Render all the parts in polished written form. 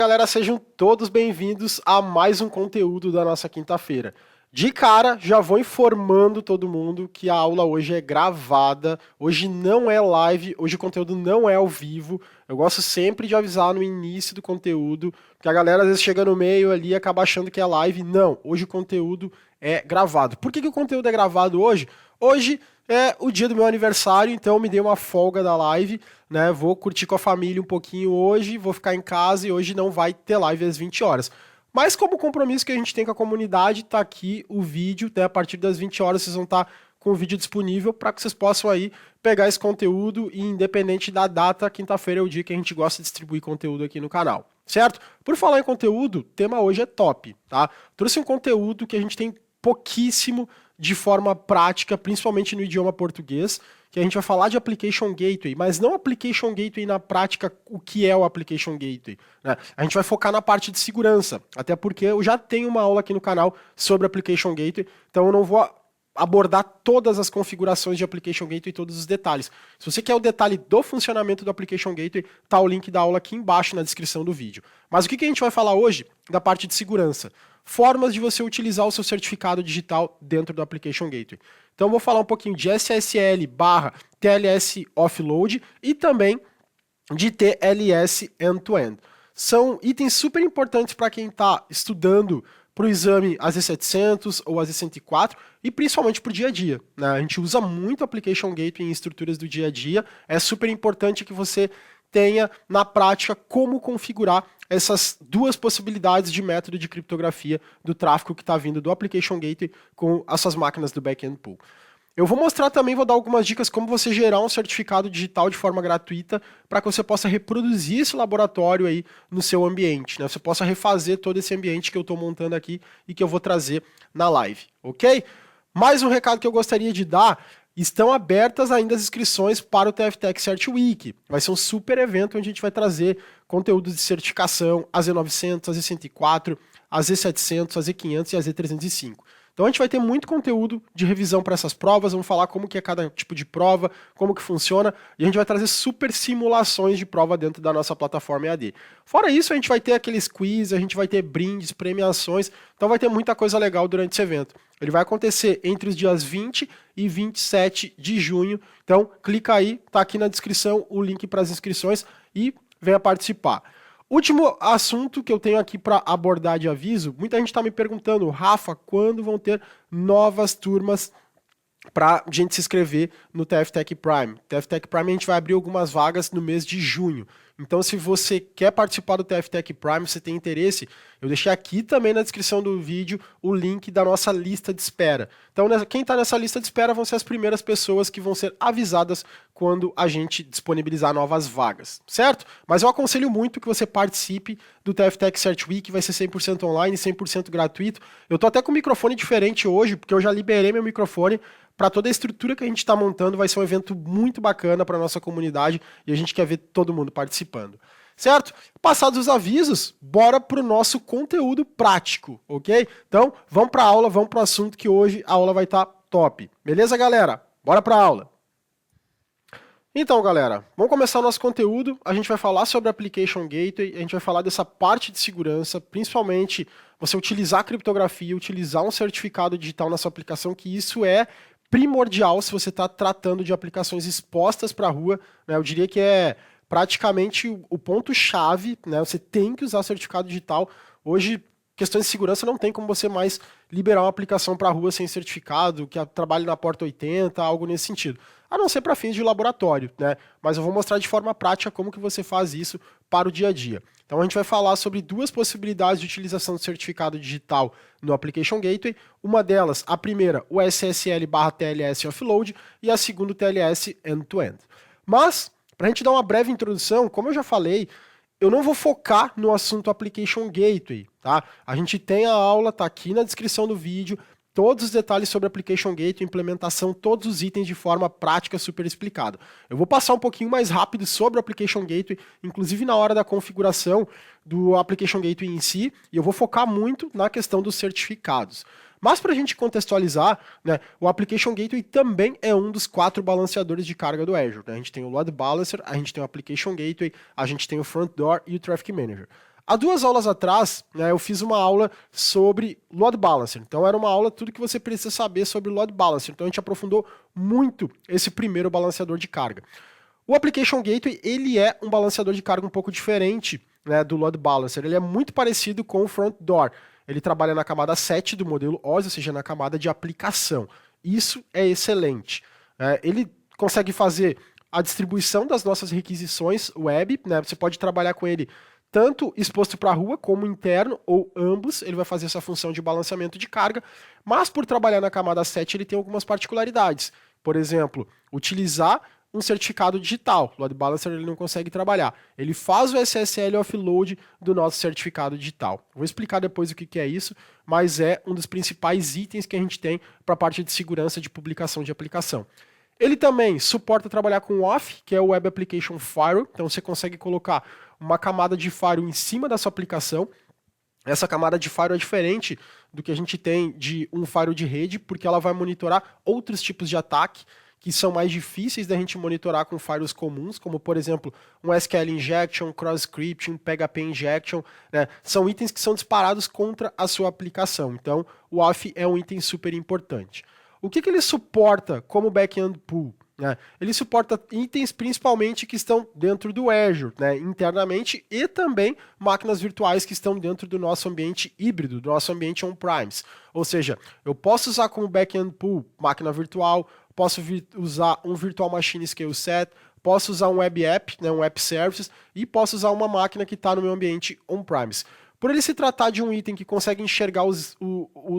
galera, sejam todos bem-vindos a mais um conteúdo da nossa quinta-feira. De cara, já vou informando todo mundo que a aula hoje é gravada, hoje não é live, hoje o conteúdo não é ao vivo. Eu gosto sempre de avisar no início do conteúdo, porque a galera às vezes chega no meio ali e acaba achando que é live. Não, hoje o conteúdo é gravado. Por que o conteúdo é gravado hoje? Hoje é o dia do meu aniversário, então eu me dei uma folga da live, né? Vou curtir com a família um pouquinho hoje, vou ficar em casa e hoje não vai ter live às 20 horas. Mas como compromisso que a gente tem com a comunidade, tá aqui o vídeo, né? A partir das 20 horas vocês vão estar com o vídeo disponível para que vocês possam aí pegar esse conteúdo e independente da data, quinta-feira é o dia que a gente gosta de distribuir conteúdo aqui no canal, certo? Por falar em conteúdo, o tema hoje é top, tá? Trouxe um conteúdo que a gente tem pouquíssimo de forma prática, principalmente no idioma português, que a gente vai falar de Application Gateway, mas não Application Gateway na prática, o que é o Application Gateway, né? A gente vai focar na parte de segurança, até porque eu já tenho uma aula aqui no canal sobre Application Gateway, então eu não vou abordar todas as configurações de Application Gateway e todos os detalhes. Se você quer o detalhe do funcionamento do Application Gateway, tá o link da aula aqui embaixo na descrição do vídeo. Mas o que a gente vai falar hoje? Da parte de segurança. Formas de você utilizar o seu certificado digital dentro do Application Gateway. Então eu vou falar um pouquinho de SSL/TLS Offload e também de TLS End-to-End. São itens super importantes para quem está estudando para o exame AZ700 ou AZ104 e principalmente para o dia a dia, né? A gente usa muito Application Gateway em estruturas do dia a dia, é super importante que você tenha na prática como configurar essas duas possibilidades de método de criptografia do tráfego que está vindo do Application Gateway com as suas máquinas do Backend Pool. Eu vou mostrar também, vou dar algumas dicas como você gerar um certificado digital de forma gratuita para que você possa reproduzir esse laboratório aí no seu ambiente, né? Você possa refazer todo esse ambiente que eu estou montando aqui e que eu vou trazer na live, ok? Mais um recado que eu gostaria de dar: estão abertas ainda as inscrições para o TFTech Cert Week. Vai ser um super evento onde a gente vai trazer conteúdos de certificação, AZ900, AZ104, AZ700, AZ500 e AZ305. Então a gente vai ter muito conteúdo de revisão para essas provas, vamos falar como que é cada tipo de prova, como que funciona, e a gente vai trazer super simulações de prova dentro da nossa plataforma EAD. Fora isso, a gente vai ter aqueles quiz, a gente vai ter brindes, premiações, então vai ter muita coisa legal durante esse evento. Ele vai acontecer entre os dias 20 e 27 de junho, então clica aí, tá aqui na descrição o link para as inscrições e venha participar. Último assunto que eu tenho aqui para abordar de aviso: muita gente está me perguntando, Rafa, quando vão ter novas turmas para a gente se inscrever no TFTech Prime? TFTech Prime a gente vai abrir algumas vagas no mês de junho. Então, se você quer participar do TFTech Prime, você tem interesse, eu deixei aqui também na descrição do vídeo o link da nossa lista de espera. Então, quem está nessa lista de espera vão ser as primeiras pessoas que vão ser avisadas quando a gente disponibilizar novas vagas, certo? Mas eu aconselho muito que você participe do TFTech Cert Week, vai ser 100% online, 100% gratuito. Eu tô até com um microfone diferente hoje, porque eu já liberei meu microfone para toda a estrutura que a gente está montando. Vai ser um evento muito bacana para nossa comunidade e a gente quer ver todo mundo participando, certo? Passados os avisos, bora para o nosso conteúdo prático, ok? Então, vamos para a aula, vamos para o assunto que hoje a aula vai estar top. Beleza, galera? Bora para a aula. Então, galera, vamos começar o nosso conteúdo. A gente vai falar sobre Application Gateway, a gente vai falar dessa parte de segurança, principalmente você utilizar a criptografia, utilizar um certificado digital na sua aplicação, que isso é primordial se você está tratando de aplicações expostas para a rua, né? Eu diria que é praticamente o ponto-chave, né? Você tem que usar certificado digital. Hoje, questões de segurança, não tem como você mais liberar uma aplicação para a rua sem certificado, que trabalhe na porta 80, algo nesse sentido. A não ser para fins de laboratório, né? Mas eu vou mostrar de forma prática como que você faz isso para o dia a dia. Então a gente vai falar sobre duas possibilidades de utilização do certificado digital no Application Gateway. Uma delas, a primeira, o SSL/TLS Offload, e a segunda, o TLS End-to-End. Mas, para a gente dar uma breve introdução, como eu já falei, eu não vou focar no assunto Application Gateway, tá? A gente tem a aula, tá aqui na descrição do vídeo, todos os detalhes sobre Application Gateway, implementação, todos os itens de forma prática, super explicado. Eu vou passar um pouquinho mais rápido sobre o Application Gateway, inclusive na hora da configuração do Application Gateway em si, e eu vou focar muito na questão dos certificados. Mas para a gente contextualizar, né, o Application Gateway também é um dos 4 balanceadores de carga do Azure, né? A gente tem o Load Balancer, a gente tem o Application Gateway, a gente tem o Front Door e o Traffic Manager. Há 2 aulas atrás, né, eu fiz uma aula sobre Load Balancer. Então era uma aula tudo que você precisa saber sobre Load Balancer. Então a gente aprofundou muito esse primeiro balanceador de carga. O Application Gateway, ele é um balanceador de carga um pouco diferente, né, do Load Balancer. Ele é muito parecido com o Front Door. Ele trabalha na camada 7 do modelo OS, ou seja, na camada de aplicação. Isso é excelente. Ele consegue fazer a distribuição das nossas requisições web, né? Você pode trabalhar com ele tanto exposto para a rua como interno, ou ambos, ele vai fazer essa função de balanceamento de carga, mas por trabalhar na camada 7 ele tem algumas particularidades. Por exemplo, utilizar um certificado digital. O Load Balancer ele não consegue trabalhar. Ele faz o SSL offload do nosso certificado digital. Vou explicar depois o que é isso, mas é um dos principais itens que a gente tem para a parte de segurança de publicação de aplicação. Ele também suporta trabalhar com OAuth, que é o Web Application Firewall, então você consegue colocar uma camada de firewall em cima da sua aplicação. Essa camada de firewall é diferente do que a gente tem de um firewall de rede, porque ela vai monitorar outros tipos de ataque que são mais difíceis da gente monitorar com firewalls comuns, como por exemplo um SQL injection, cross scripting, PHP injection, né? São itens que são disparados contra a sua aplicação. Então o OAuth é um item super importante. O que ele suporta como back-end pool? Né? Ele suporta itens principalmente que estão dentro do Azure, né, internamente, e também máquinas virtuais que estão dentro do nosso ambiente híbrido, do nosso ambiente on-premise. Ou seja, eu posso usar como back-end pool máquina virtual, posso usar um Virtual Machine Scale Set, posso usar um web app, né, um app services, e posso usar uma máquina que está no meu ambiente on-premise. Por ele se tratar de um item que consegue enxergar os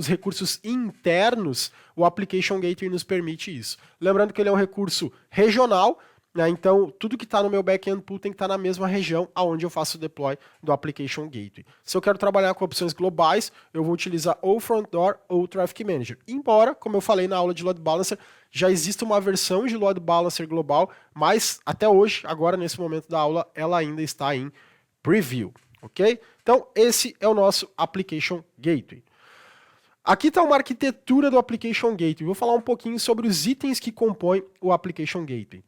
recursos internos, o Application Gateway nos permite isso. Lembrando que ele é um recurso regional, né, então tudo que está no meu back-end pool tem que estar na mesma região onde eu faço o deploy do Application Gateway. Se eu quero trabalhar com opções globais, eu vou utilizar ou Front Door ou Traffic Manager. Embora, como eu falei na aula de Load Balancer, já existe uma versão de Load Balancer global, mas até hoje, agora nesse momento da aula, ela ainda está em preview. Ok? Então, esse é o nosso Application Gateway. Aqui está uma arquitetura do Application Gateway. Vou falar um pouquinho sobre os itens que compõem o Application Gateway.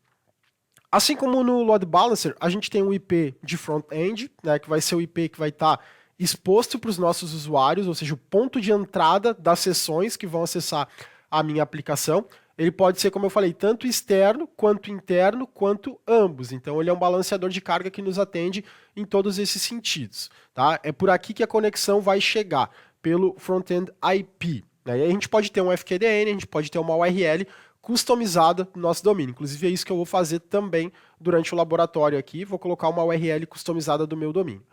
Assim como no Load Balancer, a gente tem um IP de front-end, né, que vai ser o IP que vai estar exposto para os nossos usuários, ou seja, o ponto de entrada das sessões que vão acessar a minha aplicação. Ele pode ser, como eu falei, tanto externo, quanto interno, quanto ambos. Então, ele é um balanceador de carga que nos atende em todos esses sentidos. Tá? É por aqui que a conexão vai chegar, pelo front-end IP. Né? E aí a gente pode ter um FQDN, a gente pode ter uma URL customizada no nosso domínio. Inclusive, é isso que eu vou fazer também durante o laboratório aqui. Vou colocar uma URL customizada do meu domínio.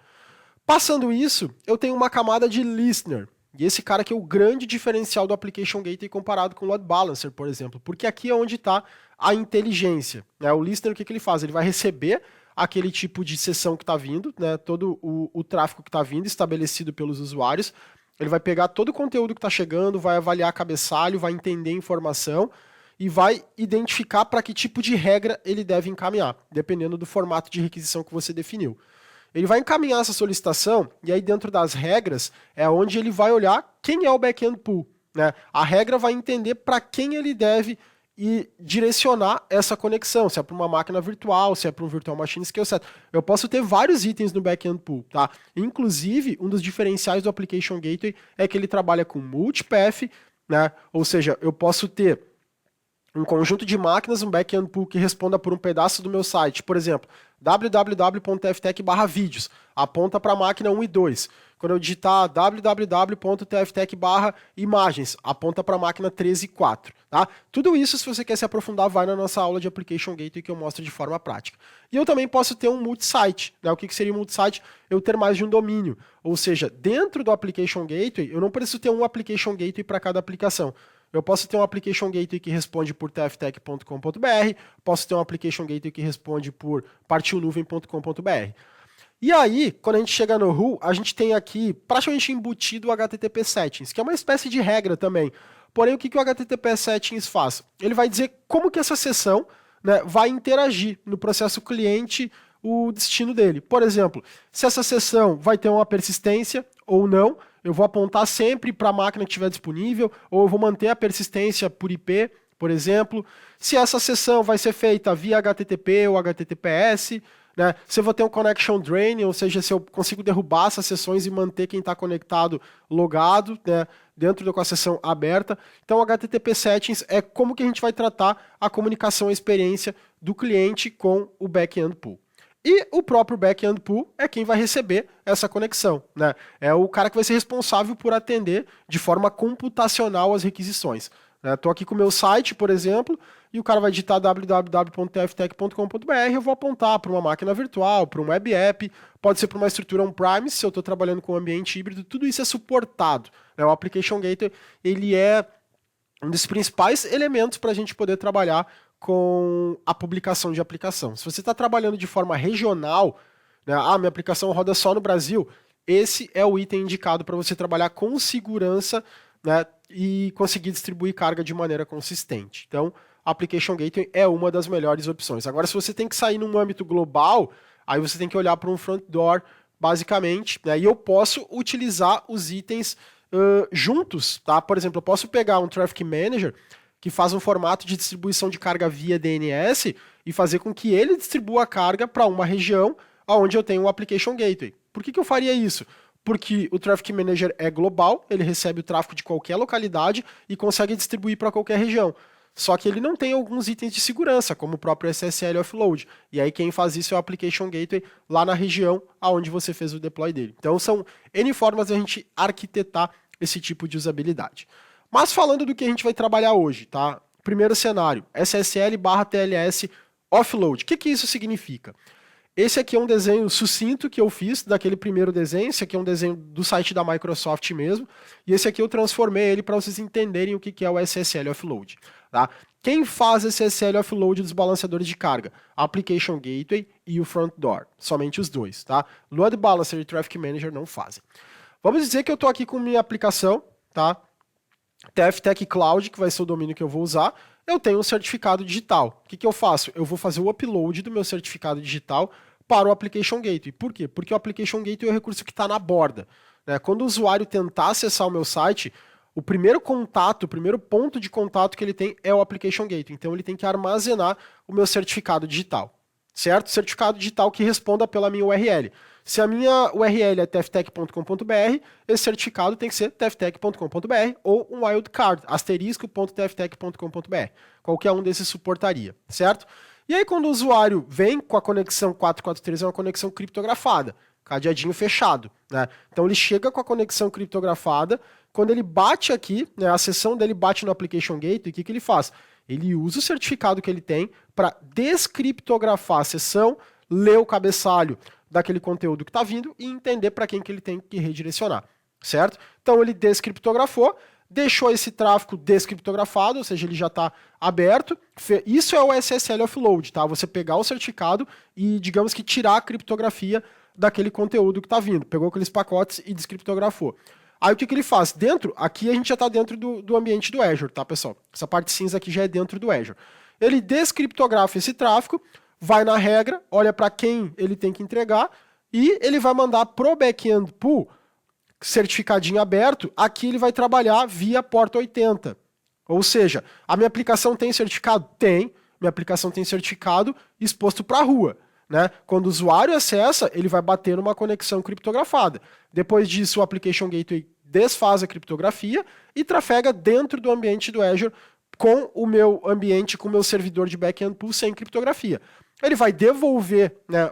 Passando isso, eu tenho uma camada de listener. E esse cara aqui é o grande diferencial do Application Gateway comparado com o Load Balancer, por exemplo, porque aqui é onde está a inteligência. Né? O listener, o que ele faz? Ele vai receber aquele tipo de sessão que está vindo, né? Todo o tráfego que está vindo, estabelecido pelos usuários. Ele vai pegar todo o conteúdo que está chegando, vai avaliar cabeçalho, vai entender a informação e vai identificar para que tipo de regra ele deve encaminhar, dependendo do formato de requisição que você definiu. Ele vai encaminhar essa solicitação e aí dentro das regras é onde ele vai olhar quem é o back-end pool. Né? A regra vai entender para quem ele deve direcionar essa conexão, se é para uma máquina virtual, se é para um Virtual Machine Scale Set. Eu posso ter vários itens no back-end pool. Tá? Inclusive, um dos diferenciais do Application Gateway é que ele trabalha com multipath, né? Ou seja, eu posso ter um conjunto de máquinas, um back-end pool que responda por um pedaço do meu site. Por exemplo, www.tftech/vídeos, aponta para a máquina 1 e 2. Quando eu digitar www.tftech/imagens, aponta para a máquina 3 e 4. Tá? Tudo isso, se você quer se aprofundar, vai na nossa aula de Application Gateway que eu mostro de forma prática. E eu também posso ter um multisite. Né? O que seria um multisite? Eu ter mais de um domínio. Ou seja, dentro do Application Gateway, eu não preciso ter um Application Gateway para cada aplicação. Eu posso ter um Application Gateway que responde por tftech.com.br, posso ter um Application Gateway que responde por partilnuvem.com.br. E aí, quando a gente chega no RUL, a gente tem aqui praticamente embutido o HTTP Settings, que é uma espécie de regra também. Porém, o que o HTTP Settings faz? Ele vai dizer como que essa sessão, né, vai interagir no processo cliente, o destino dele. Por exemplo, se essa sessão vai ter uma persistência ou não, eu vou apontar sempre para a máquina que estiver disponível, ou eu vou manter a persistência por IP, por exemplo. Se essa sessão vai ser feita via HTTP ou HTTPS, né? Se eu vou ter um connection drain, ou seja, se eu consigo derrubar essas sessões e manter quem está conectado logado, né, dentro com a sessão aberta. Então, o HTTP Settings é como que a gente vai tratar a comunicação e a experiência do cliente com o back-end pool. E o próprio back-end pool é quem vai receber essa conexão, né? É o cara que vai ser responsável por atender de forma computacional as requisições. Estou aqui com o meu site, por exemplo, e o cara vai digitar www.tftech.com.br, eu vou apontar para uma máquina virtual, para um web app, pode ser para uma estrutura on-premise, se eu estou trabalhando com um ambiente híbrido, tudo isso é suportado, né? O Application Gateway, ele é um dos principais elementos para a gente poder trabalhar com a publicação de aplicação. Se você está trabalhando de forma regional, né, minha aplicação roda só no Brasil, esse é o item indicado para você trabalhar com segurança, né, e conseguir distribuir carga de maneira consistente. Então, Application Gateway é uma das melhores opções. Agora, se você tem que sair num âmbito global, aí você tem que olhar para um front door, basicamente, né, e eu posso utilizar os itens juntos, tá? Por exemplo, eu posso pegar um Traffic Manager que faz um formato de distribuição de carga via DNS e fazer com que ele distribua a carga para uma região onde eu tenho um Application Gateway. Por que eu faria isso? Porque o Traffic Manager é global, ele recebe o tráfego de qualquer localidade e consegue distribuir para qualquer região. Só que ele não tem alguns itens de segurança, como o próprio SSL Offload. E aí quem faz isso é o Application Gateway lá na região onde você fez o deploy dele. Então são N formas de a gente arquitetar esse tipo de usabilidade. Mas falando do que a gente vai trabalhar hoje, tá? Primeiro cenário, SSL/TLS Offload. O que isso significa? Esse aqui é um desenho sucinto que eu fiz daquele primeiro desenho. Esse aqui é um desenho do site da Microsoft mesmo. E esse aqui eu transformei ele para vocês entenderem o que é o SSL Offload. Tá? Quem faz SSL Offload dos balanceadores de carga? Application Gateway e o Front Door. Somente os dois. Tá? Load Balancer e Traffic Manager não fazem. Vamos dizer que eu estou aqui com minha aplicação, tá? TFTech Cloud, que vai ser o domínio que eu vou usar, eu tenho um certificado digital. O que eu faço? Eu vou fazer o upload do meu certificado digital para o Application Gateway. Por quê? Porque o Application Gateway é o recurso que está na borda, né? Quando o usuário tentar acessar o meu site, o primeiro contato, o primeiro ponto de contato que ele tem é o Application Gateway. Então ele tem que armazenar o meu certificado digital, certo? Certificado digital que responda pela minha URL. Se a minha URL é tftech.com.br, esse certificado tem que ser tftech.com.br ou um wildcard, asterisco.tftech.com.br. Qualquer um desses suportaria, certo? E aí quando o usuário vem com a conexão 443, é uma conexão criptografada, cadeadinho fechado, né? Então ele chega com a conexão criptografada, quando ele bate aqui, né, a sessão dele bate no Application Gateway, o que ele faz? Ele usa o certificado que ele tem para descriptografar a sessão, ler o cabeçalho daquele conteúdo que está vindo e entender para quem que ele tem que redirecionar, certo? Então ele descriptografou, deixou esse tráfego descriptografado, ou seja, ele já está aberto. Isso é o SSL Offload, tá? Você pegar o certificado e, digamos que, tirar a criptografia daquele conteúdo que está vindo. Pegou aqueles pacotes e descriptografou. Aí o que ele faz? Aqui a gente já está dentro do ambiente do Azure, tá, pessoal? Essa parte cinza aqui já é dentro do Azure. Ele descriptografa esse tráfego, vai na regra, olha para quem ele tem que entregar e ele vai mandar pro back-end pool, certificadinho aberto, aqui ele vai trabalhar via porta 80. Ou seja, a minha aplicação tem certificado? Tem. Minha aplicação tem certificado exposto para a rua, né? Quando o usuário acessa, ele vai bater numa conexão criptografada. Depois disso, o Application Gateway desfaz a criptografia e trafega dentro do ambiente do Azure com o meu ambiente, com o meu servidor de back-end pool sem criptografia. Ele vai devolver, né,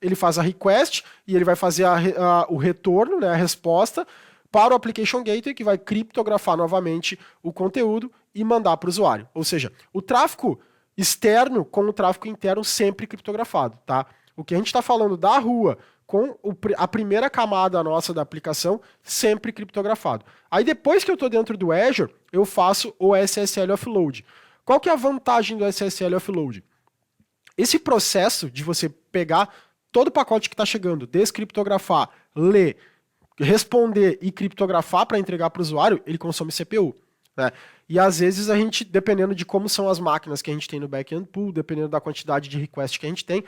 ele faz a request e ele vai fazer o retorno, né, a resposta para o Application Gateway, que vai criptografar novamente o conteúdo e mandar para o usuário. Ou seja, o tráfego externo com o tráfego interno sempre criptografado, tá? O que a gente está falando da rua com a primeira camada nossa da aplicação sempre criptografado. Aí depois que eu estou dentro do Azure, eu faço o SSL Offload. Qual que é a vantagem do SSL Offload? Esse processo de você pegar todo o pacote que está chegando, descriptografar, ler, responder e criptografar para entregar para o usuário, ele consome CPU, né? E às vezes a gente, dependendo de como são as máquinas que a gente tem no back-end pool, dependendo da quantidade de request que a gente tem,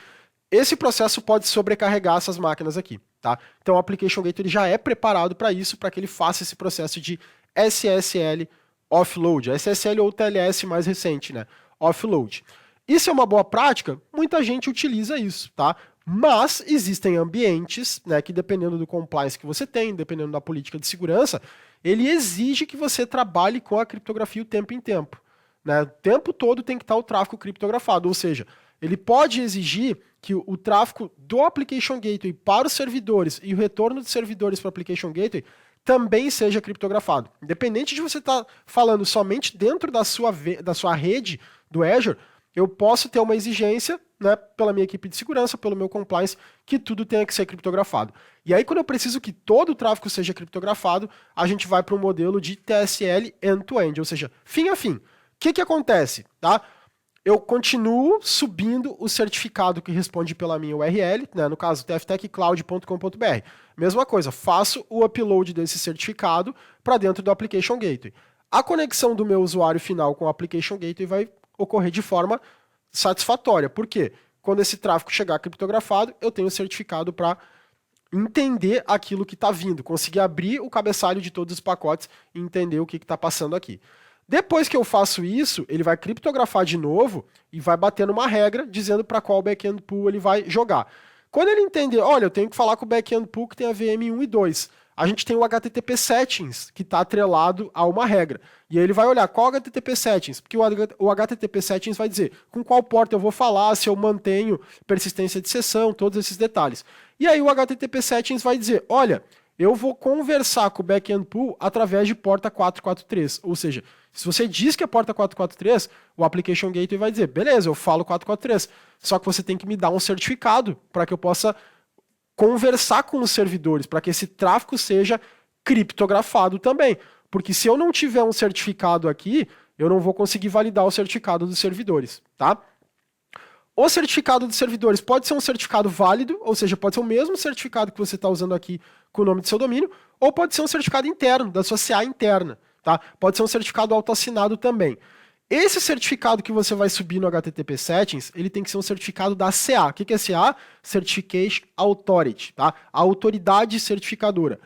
esse processo pode sobrecarregar essas máquinas aqui, tá? Então o Application Gateway ele já é preparado para isso, para que ele faça esse processo de SSL Offload, SSL ou TLS mais recente, né? Offload. Isso é uma boa prática? Muita gente utiliza isso, tá? Mas existem ambientes, né, que dependendo do compliance que você tem, dependendo da política de segurança, ele exige que você trabalhe com a criptografia o tempo em tempo, né? O tempo todo tem que estar o tráfego criptografado, ou seja, ele pode exigir que o tráfego do Application Gateway para os servidores e o retorno dos servidores para o Application Gateway também seja criptografado. Independente de você estar falando somente dentro da sua rede do Azure, eu posso ter uma exigência, né, pela minha equipe de segurança, pelo meu compliance, que tudo tenha que ser criptografado. E aí, quando eu preciso que todo o tráfego seja criptografado, a gente vai para um modelo de TSL end-to-end, ou seja, fim a fim. O que acontece? Tá? Eu continuo subindo o certificado que responde pela minha URL, né, no caso, tftechcloud.com.br. Mesma coisa, faço o upload desse certificado para dentro do Application Gateway. A conexão do meu usuário final com o Application Gateway vai ocorrer de forma satisfatória. Por quê? Quando esse tráfego chegar criptografado, eu tenho o certificado para entender aquilo que está vindo, conseguir abrir o cabeçalho de todos os pacotes e entender o que está passando aqui. Depois que eu faço isso, ele vai criptografar de novo e vai bater numa regra dizendo para qual backend pool ele vai jogar. Quando ele entender, olha, eu tenho que falar com o backend pool que tem a VM 1 e 2, a gente tem o HTTP settings, que está atrelado a uma regra. E aí ele vai olhar qual HTTP settings, porque o HTTP settings vai dizer com qual porta eu vou falar, se eu mantenho persistência de sessão, todos esses detalhes. E aí o HTTP settings vai dizer, olha, eu vou conversar com o backend pool através de porta 443, ou seja, se você diz que é porta 443, o Application Gateway vai dizer, beleza, eu falo 443, só que você tem que me dar um certificado para que eu possa conversar com os servidores, para que esse tráfego seja criptografado também. Porque se eu não tiver um certificado aqui, eu não vou conseguir validar o certificado dos servidores, tá? O certificado dos servidores pode ser um certificado válido, ou seja, pode ser o mesmo certificado que você está usando aqui com o nome do seu domínio, ou pode ser um certificado interno, da sua CA interna, tá? Pode ser um certificado autoassinado também. Esse certificado que você vai subir no HTTP Settings, ele tem que ser um certificado da CA. O que é CA? Certification Authority, tá? A autoridade certificadora.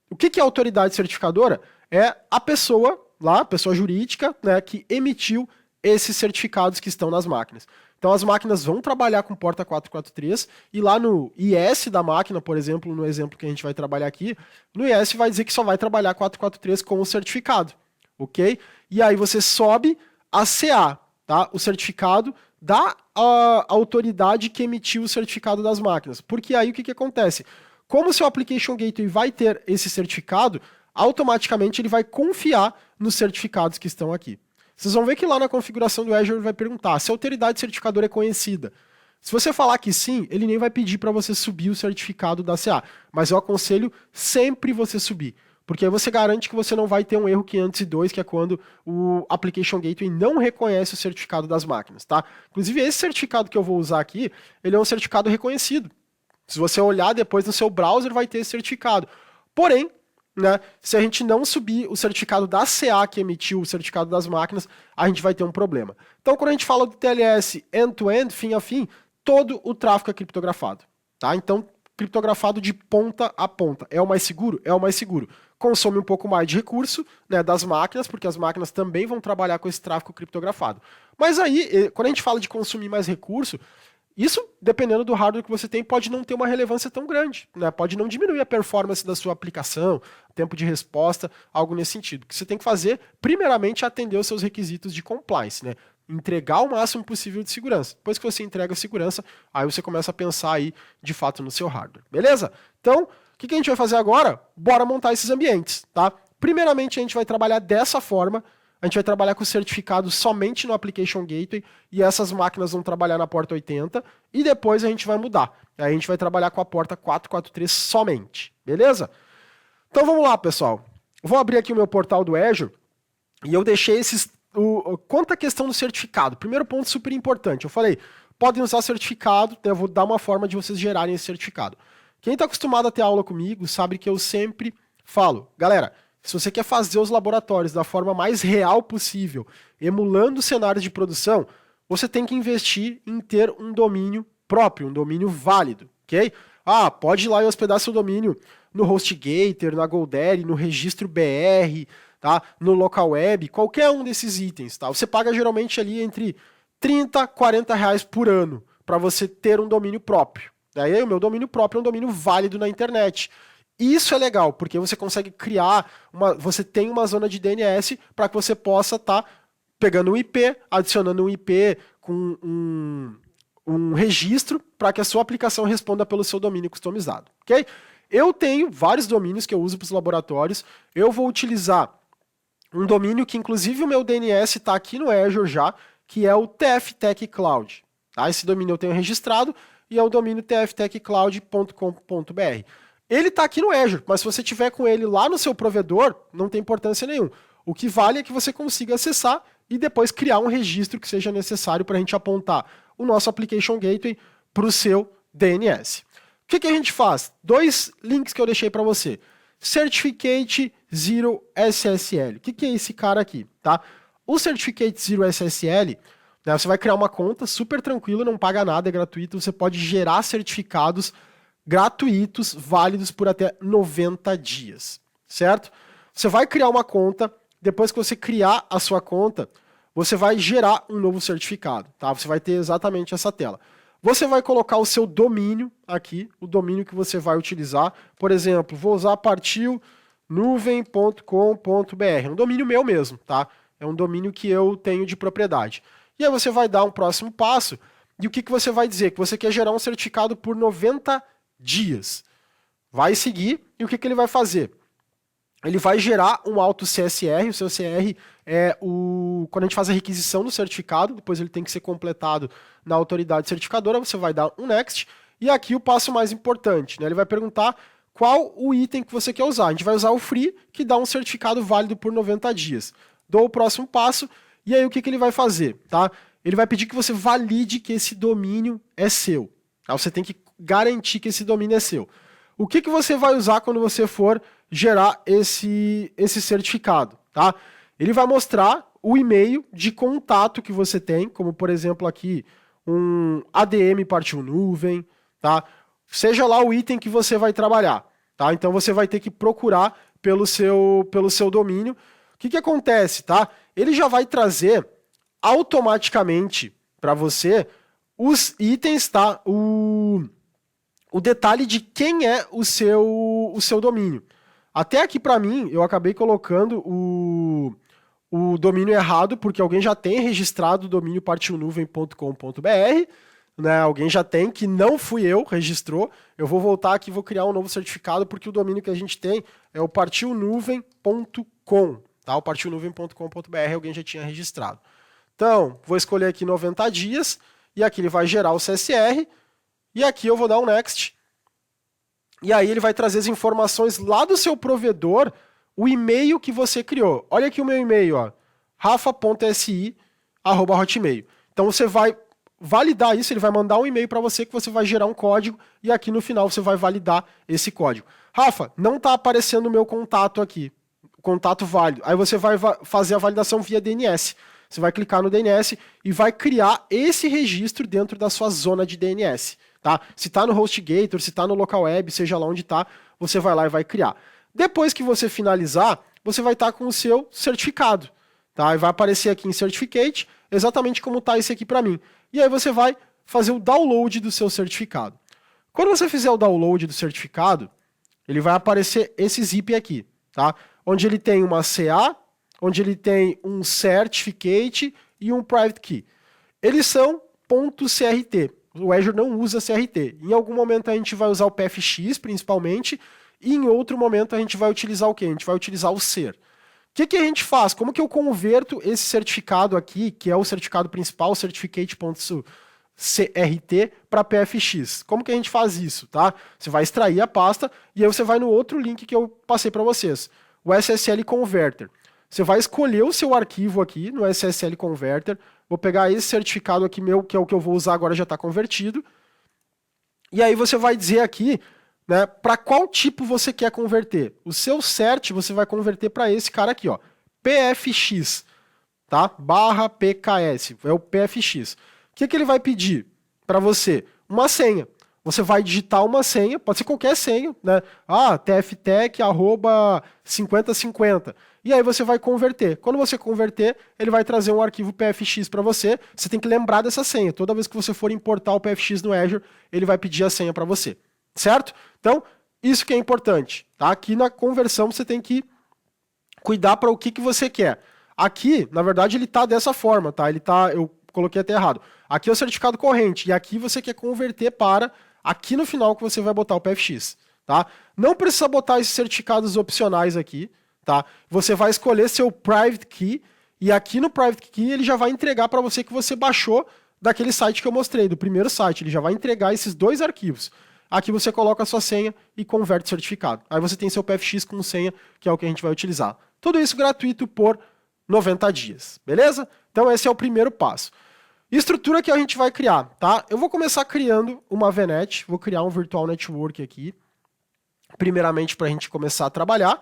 O que é autoridade certificadora? É a pessoa, lá, a pessoa jurídica, né, que emitiu esses certificados que estão nas máquinas. Então as máquinas vão trabalhar com porta 443 e lá no IS da máquina, por exemplo, no exemplo que a gente vai trabalhar aqui, no IS vai dizer que só vai trabalhar 443 com o certificado, ok? E aí você sobe a CA, tá? O certificado da autoridade que emitiu o certificado das máquinas. Porque aí o que acontece? Como o seu Application Gateway vai ter esse certificado, automaticamente ele vai confiar nos certificados que estão aqui. Vocês vão ver que lá na configuração do Azure ele vai perguntar se a autoridade certificadora é conhecida. Se você falar que sim, ele nem vai pedir para você subir o certificado da CA, mas eu aconselho sempre você subir. Porque aí você garante que você não vai ter um erro 502, que é quando o Application Gateway não reconhece o certificado das máquinas, tá? Inclusive, esse certificado que eu vou usar aqui, ele é um certificado reconhecido. Se você olhar depois no seu browser, vai ter esse certificado. Porém, né, se a gente não subir o certificado da CA que emitiu o certificado das máquinas, a gente vai ter um problema. Então, quando a gente fala do TLS end-to-end, fim a fim, todo o tráfego é criptografado, tá? Então, criptografado de ponta a ponta. É o mais seguro? É o mais seguro. Consome um pouco mais de recurso, né, das máquinas, porque as máquinas também vão trabalhar com esse tráfego criptografado. Mas aí, quando a gente fala de consumir mais recurso, isso, dependendo do hardware que você tem, pode não ter uma relevância tão grande, né? Pode não diminuir a performance da sua aplicação, tempo de resposta, algo nesse sentido. O que você tem que fazer, primeiramente, é atender os seus requisitos de compliance, né? Entregar o máximo possível de segurança. Depois que você entrega a segurança, aí você começa a pensar aí, de fato, no seu hardware. Beleza? Então, o que a gente vai fazer agora? Bora montar esses ambientes, tá? Primeiramente, a gente vai trabalhar dessa forma. A gente vai trabalhar com certificado somente no Application Gateway e essas máquinas vão trabalhar na porta 80 e depois a gente vai mudar. Aí a gente vai trabalhar com a porta 443 somente, beleza? Então vamos lá, pessoal. Vou abrir aqui o meu portal do Azure e eu deixei quanto à questão do certificado. Primeiro ponto super importante. Eu falei, podem usar certificado, então eu vou dar uma forma de vocês gerarem esse certificado. Quem está acostumado a ter aula comigo sabe que eu sempre falo, galera, se você quer fazer os laboratórios da forma mais real possível, emulando cenários de produção, você tem que investir em ter um domínio próprio, um domínio válido, ok? Pode ir lá e hospedar seu domínio no HostGator, na GoDaddy, no registro BR, tá? No local web, qualquer um desses itens, tá? Você paga geralmente ali entre 30, 40 reais por ano para você ter um domínio próprio. Daí o meu domínio próprio é um domínio válido na internet. Isso é legal, porque você consegue criar, você tem uma zona de DNS para que você possa estar pegando um IP, adicionando um IP com um registro para que a sua aplicação responda pelo seu domínio customizado, ok? Eu tenho vários domínios que eu uso para os laboratórios. Eu vou utilizar um domínio que, inclusive, o meu DNS está aqui no Azure já, que é o TF Tech Cloud. Tá? Esse domínio eu tenho registrado e é o domínio tftechcloud.com.br. Ele está aqui no Azure, mas se você tiver com ele lá no seu provedor, não tem importância nenhuma. O que vale é que você consiga acessar e depois criar um registro que seja necessário para a gente apontar o nosso Application Gateway para o seu DNS. O que a gente faz? 2 links que eu deixei para você. Certificate Zero SSL. O que é esse cara aqui? Tá? O Certificate Zero SSL, né, você vai criar uma conta super tranquilo, não paga nada, é gratuito. Você pode gerar certificados gratuitos, válidos por até 90 dias. Certo? Você vai criar uma conta. Depois que você criar a sua conta, você vai gerar um novo certificado. Tá? Você vai ter exatamente essa tela. Você vai colocar o seu domínio aqui, o domínio que você vai utilizar. Por exemplo, vou usar partilnuvem.com.br. É um domínio meu mesmo, tá? É um domínio que eu tenho de propriedade. E aí você vai dar um próximo passo. E o que você vai dizer? Que você quer gerar um certificado por 90 dias. Vai seguir e o que ele vai fazer? Ele vai gerar um auto CSR, o seu CR é quando a gente faz a requisição do certificado, depois ele tem que ser completado na autoridade certificadora, você vai dar um next, e aqui o passo mais importante, né? Ele vai perguntar qual o item que você quer usar. A gente vai usar o free, que dá um certificado válido por 90 dias. Dou o próximo passo, e aí o que ele vai fazer? Tá? Ele vai pedir que você valide que esse domínio é seu. Tá? Você tem que garantir que esse domínio é seu. O que você vai usar quando você for gerar esse certificado, tá? Ele vai mostrar o e-mail de contato que você tem, como por exemplo aqui, um ADM partiu nuvem, tá? Seja lá o item que você vai trabalhar, tá? Então você vai ter que procurar pelo seu domínio. O que acontece, tá? Ele já vai trazer automaticamente para você os itens, tá? O detalhe de quem é o seu domínio. Até aqui para mim, eu acabei colocando o domínio errado, porque alguém já tem registrado o domínio partilnuvem.com.br, né? Alguém já tem, que não fui eu, registrou. Eu vou voltar aqui e vou criar um novo certificado, porque o domínio que a gente tem é o partilnuvem.com, tá? O partilnuvem.com.br alguém já tinha registrado. Então, vou escolher aqui 90 dias, e aqui ele vai gerar o CSR, e aqui eu vou dar um next. E aí ele vai trazer as informações lá do seu provedor, o e-mail que você criou. Olha aqui o meu e-mail, ó, rafa.si@hotmail. Então você vai validar isso, ele vai mandar um e-mail para você que você vai gerar um código e aqui no final você vai validar esse código. Rafa, não está aparecendo o meu contato aqui, contato válido. Aí você vai fazer a validação via DNS. Você vai clicar no DNS e vai criar esse registro dentro da sua zona de DNS. Tá? Se está no HostGator, se está no local web, seja lá onde está, você vai lá e vai criar. Depois que você finalizar, você vai estar com o seu certificado. Tá? E vai aparecer aqui em Certificate, exatamente como está esse aqui para mim. E aí você vai fazer o download do seu certificado. Quando você fizer o download do certificado, ele vai aparecer esse zip aqui, tá? Onde ele tem uma CA, onde ele tem um Certificate e um Private Key. Eles são .crt. O Azure não usa CRT. Em algum momento a gente vai usar o PFX, principalmente, e em outro momento a gente vai utilizar o quê? A gente vai utilizar o ser. O que a gente faz? Como que eu converto esse certificado aqui, que é o certificado principal, certificate.crt, para PFX? Como que a gente faz isso? Tá? Você vai extrair a pasta e aí você vai no outro link que eu passei para vocês, o SSL Converter. Você vai escolher o seu arquivo aqui no SSL Converter. Vou pegar esse certificado aqui meu, que é o que eu vou usar agora, já está convertido. E aí você vai dizer aqui, né, para qual tipo você quer converter. O seu cert você vai converter para esse cara aqui, ó, PFX, tá? /PKS, é o PFX. O que ele vai pedir para você? Uma senha. Você vai digitar uma senha, pode ser qualquer senha, né? TFTech @5050. e aí você vai converter. Quando você converter, ele vai trazer um arquivo PFX para você. Você tem que lembrar dessa senha. Toda vez que você for importar o PFX no Azure, ele vai pedir a senha para você, certo? Então, isso que é importante, tá? Aqui na conversão você tem que cuidar para o que você quer. Aqui, na verdade, ele está dessa forma, tá? Eu coloquei até errado. Aqui é o certificado corrente, e aqui você quer converter para aqui no final que você vai botar o PFX, tá? Não precisa botar esses certificados opcionais aqui, tá? Você vai escolher seu private key, e aqui no private key ele já vai entregar para você que você baixou daquele site que eu mostrei, do primeiro site. Ele já vai entregar esses dois arquivos. Aqui você coloca a sua senha e converte o certificado. Aí você tem seu PFX com senha, que é o que a gente vai utilizar. Tudo isso gratuito por 90 dias, beleza? Então esse é o primeiro passo. Estrutura que a gente vai criar, tá? Eu vou começar criando uma VNet, vou criar um Virtual Network aqui, primeiramente para a gente começar a trabalhar.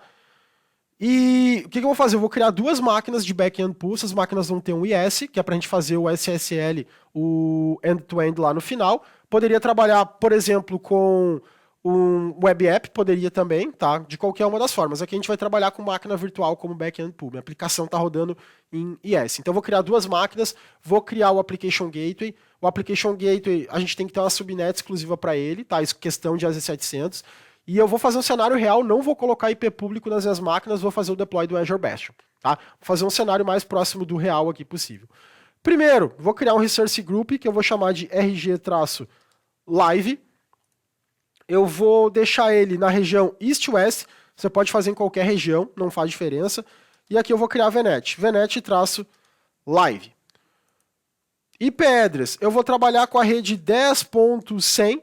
E o que eu vou fazer? Eu vou criar duas máquinas de back-end pool, essas máquinas vão ter um IS, que é para a gente fazer o SSL, o end-to-end lá no final. Poderia trabalhar, por exemplo, com um web app, poderia também, tá? De qualquer uma das formas. Aqui a gente vai trabalhar com máquina virtual como back-end pool. Minha aplicação está rodando em IS. Então eu vou criar duas máquinas, vou criar o Application Gateway. O Application Gateway, a gente tem que ter uma subnet exclusiva para ele, tá? Isso é questão de AZ700. E eu vou fazer um cenário real, não vou colocar IP público nas minhas máquinas, vou fazer o deploy do Azure Bastion, tá? Vou fazer um cenário mais próximo do real aqui possível. Primeiro, vou criar um Resource Group, que eu vou chamar de RG-Live. Eu vou deixar ele na região East-West, você pode fazer em qualquer região, não faz diferença. E aqui eu vou criar VNet, VNet-Live. IP address, eu vou trabalhar com a rede 10.100,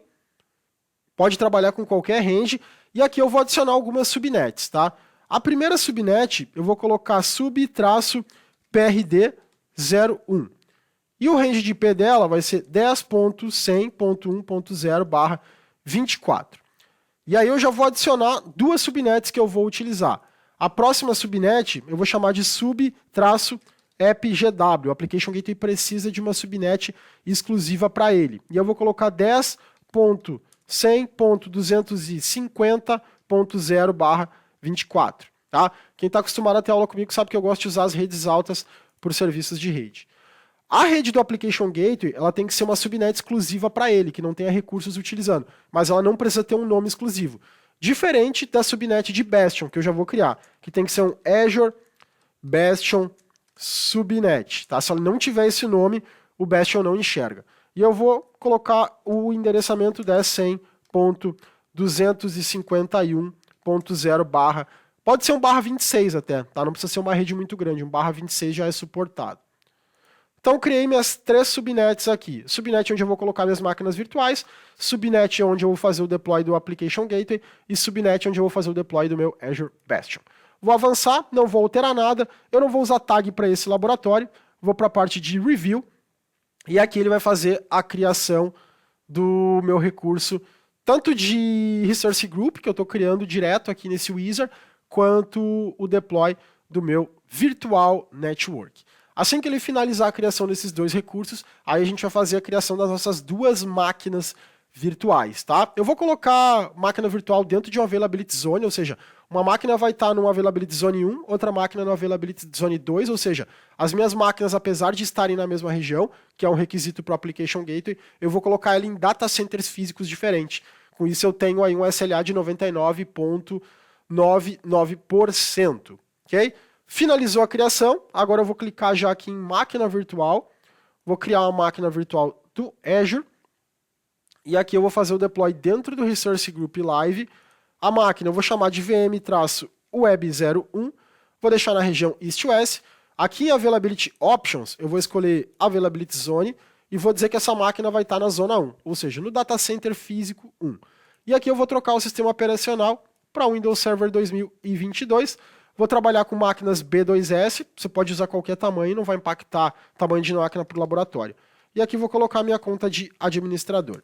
pode trabalhar com qualquer range, e aqui eu vou adicionar algumas subnets, tá? A primeira subnet, eu vou colocar sub-prd01. E o range de IP dela vai ser 10.100.1.0/24. E aí eu já vou adicionar duas subnets que eu vou utilizar. A próxima subnet eu vou chamar de sub-appgw. O Application Gateway precisa de uma subnet exclusiva para ele. E eu vou colocar 10.100.250.0/24. Tá? Quem está acostumado a ter aula comigo sabe que eu gosto de usar as redes altas por serviços de rede. A rede do Application Gateway, ela tem que ser uma subnet exclusiva para ele, que não tenha recursos utilizando, mas ela não precisa ter um nome exclusivo. Diferente da subnet de Bastion, que eu já vou criar, que tem que ser um Azure Bastion Subnet, tá? Se ela não tiver esse nome, o Bastion não enxerga. E eu vou colocar o endereçamento 10.100.251.0/, pode ser um /26 até, tá? Não precisa ser uma rede muito grande, um /26 já é suportado. Então, criei minhas três subnets aqui. Subnet onde eu vou colocar minhas máquinas virtuais, subnet onde eu vou fazer o deploy do Application Gateway e subnet onde eu vou fazer o deploy do meu Azure Bastion. Vou avançar, não vou alterar nada, eu não vou usar tag para esse laboratório, vou para a parte de Review e aqui ele vai fazer a criação do meu recurso, tanto de Resource Group, que eu estou criando direto aqui nesse Wizard, quanto o deploy do meu Virtual Network. Assim que ele finalizar a criação desses dois recursos, aí a gente vai fazer a criação das nossas duas máquinas virtuais, tá? Eu vou colocar máquina virtual dentro de uma Availability Zone, ou seja, uma máquina vai estar numa Availability Zone 1, outra máquina na Availability Zone 2, ou seja, as minhas máquinas, apesar de estarem na mesma região, que é um requisito para o Application Gateway, eu vou colocar ela em data centers físicos diferentes. Com isso eu tenho aí um SLA de 99,99%, ok? Finalizou a criação, agora eu vou clicar já aqui em máquina virtual, vou criar uma máquina virtual do Azure, e aqui eu vou fazer o deploy dentro do Resource Group Live. A máquina eu vou chamar de VM-Web01, vou deixar na região East-West. Aqui em Availability Options, eu vou escolher Availability Zone, e vou dizer que essa máquina vai estar na zona 1, ou seja, no Data Center Físico 1. E aqui eu vou trocar o sistema operacional para Windows Server 2022, vou trabalhar com máquinas B2S, você pode usar qualquer tamanho, não vai impactar o tamanho de máquina para o laboratório. E aqui vou colocar a minha conta de administrador.